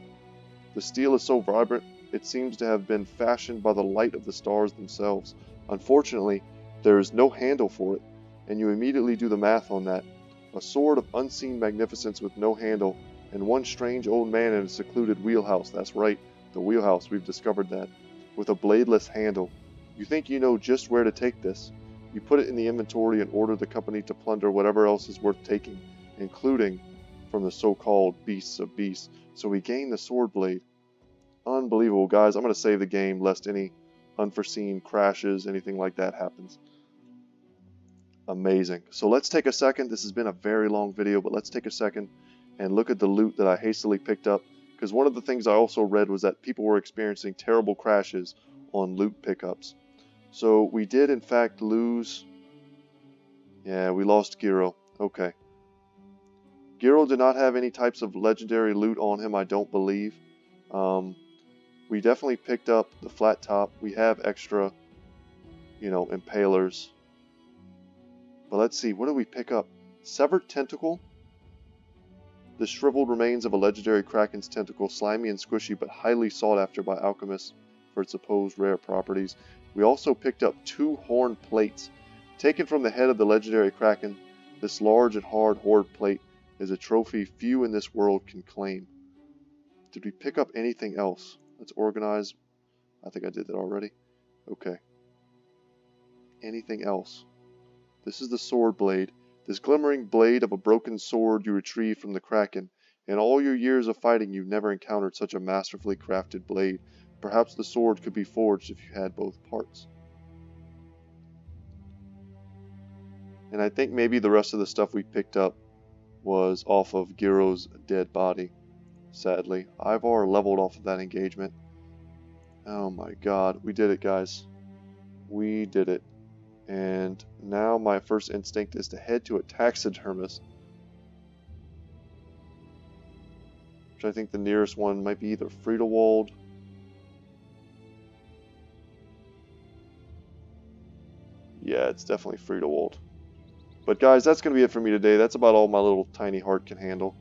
The steel is so vibrant, it seems to have been fashioned by the light of the stars themselves. Unfortunately, there is no handle for it, and you immediately do the math on that. A sword of unseen magnificence with no handle, and one strange old man in a secluded wheelhouse. That's right, the wheelhouse, we've discovered that. With a bladeless handle. You think you know just where to take this. You put it in the inventory and order the company to plunder whatever else is worth taking, including from the so-called beasts of beasts. So we gain the sword blade. Unbelievable, guys. I'm going to save the game lest any unforeseen crashes, anything like that happens. Amazing. So let's take a second. This has been a very long video, but let's take a second and look at the loot that I hastily picked up. Because one of the things I also read was that people were experiencing terrible crashes on loot pickups. So we did in fact lose... Yeah, we lost Giro. Okay. Giro did not have any types of legendary loot on him, I don't believe. We definitely picked up the flat top. We have extra, impalers. But let's see, what did we pick up? Severed tentacle? The shriveled remains of a legendary Kraken's tentacle, slimy and squishy, but highly sought after by alchemists for its supposed rare properties. We also picked up 2 horn plates. Taken from the head of the legendary Kraken, this large and hard horde plate is a trophy few in this world can claim. Did we pick up anything else? Let's organize. I think I did that already. Okay. Anything else? This is the sword blade. This glimmering blade of a broken sword you retrieved from the Kraken. In all your years of fighting, you've never encountered such a masterfully crafted blade. Perhaps the sword could be forged if you had both parts. And I think maybe the rest of the stuff we picked up was off of Giro's dead body. Sadly, Ivar leveled off of that engagement. Oh my god, we did it, guys. We did it. And now my first instinct is to head to a taxidermist. Which I think the nearest one might be either Friedewald. Yeah, it's definitely Friedewald. But guys, that's going to be it for me today. That's about all my little tiny heart can handle.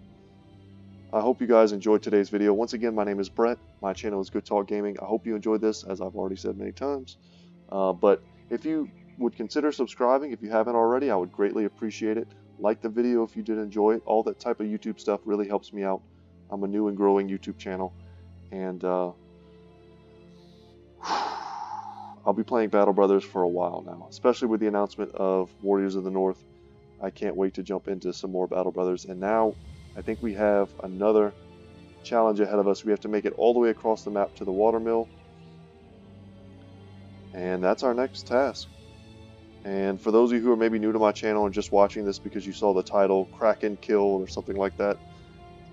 I hope you guys enjoyed today's video. Once again, my name is Brett. My channel is Good Talk Gaming. I hope you enjoyed this, as I've already said many times. But if you would consider subscribing, if you haven't already, I would greatly appreciate it. Like the video if you did enjoy it. All that type of YouTube stuff really helps me out. I'm a new and growing YouTube channel. And I'll be playing Battle Brothers for a while now, especially with the announcement of Warriors of the North. I can't wait to jump into some more Battle Brothers. And now I think we have another challenge ahead of us. We have to make it all the way across the map to the watermill. And that's our next task. And for those of you who are maybe new to my channel and just watching this because you saw the title, Kraken Kill or something like that,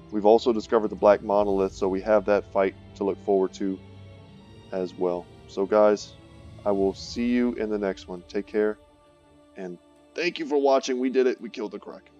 we've also discovered the Black Monolith, so we have that fight to look forward to as well. So guys, I will see you in the next one. Take care, and thank you for watching. We did it. We killed the Kraken.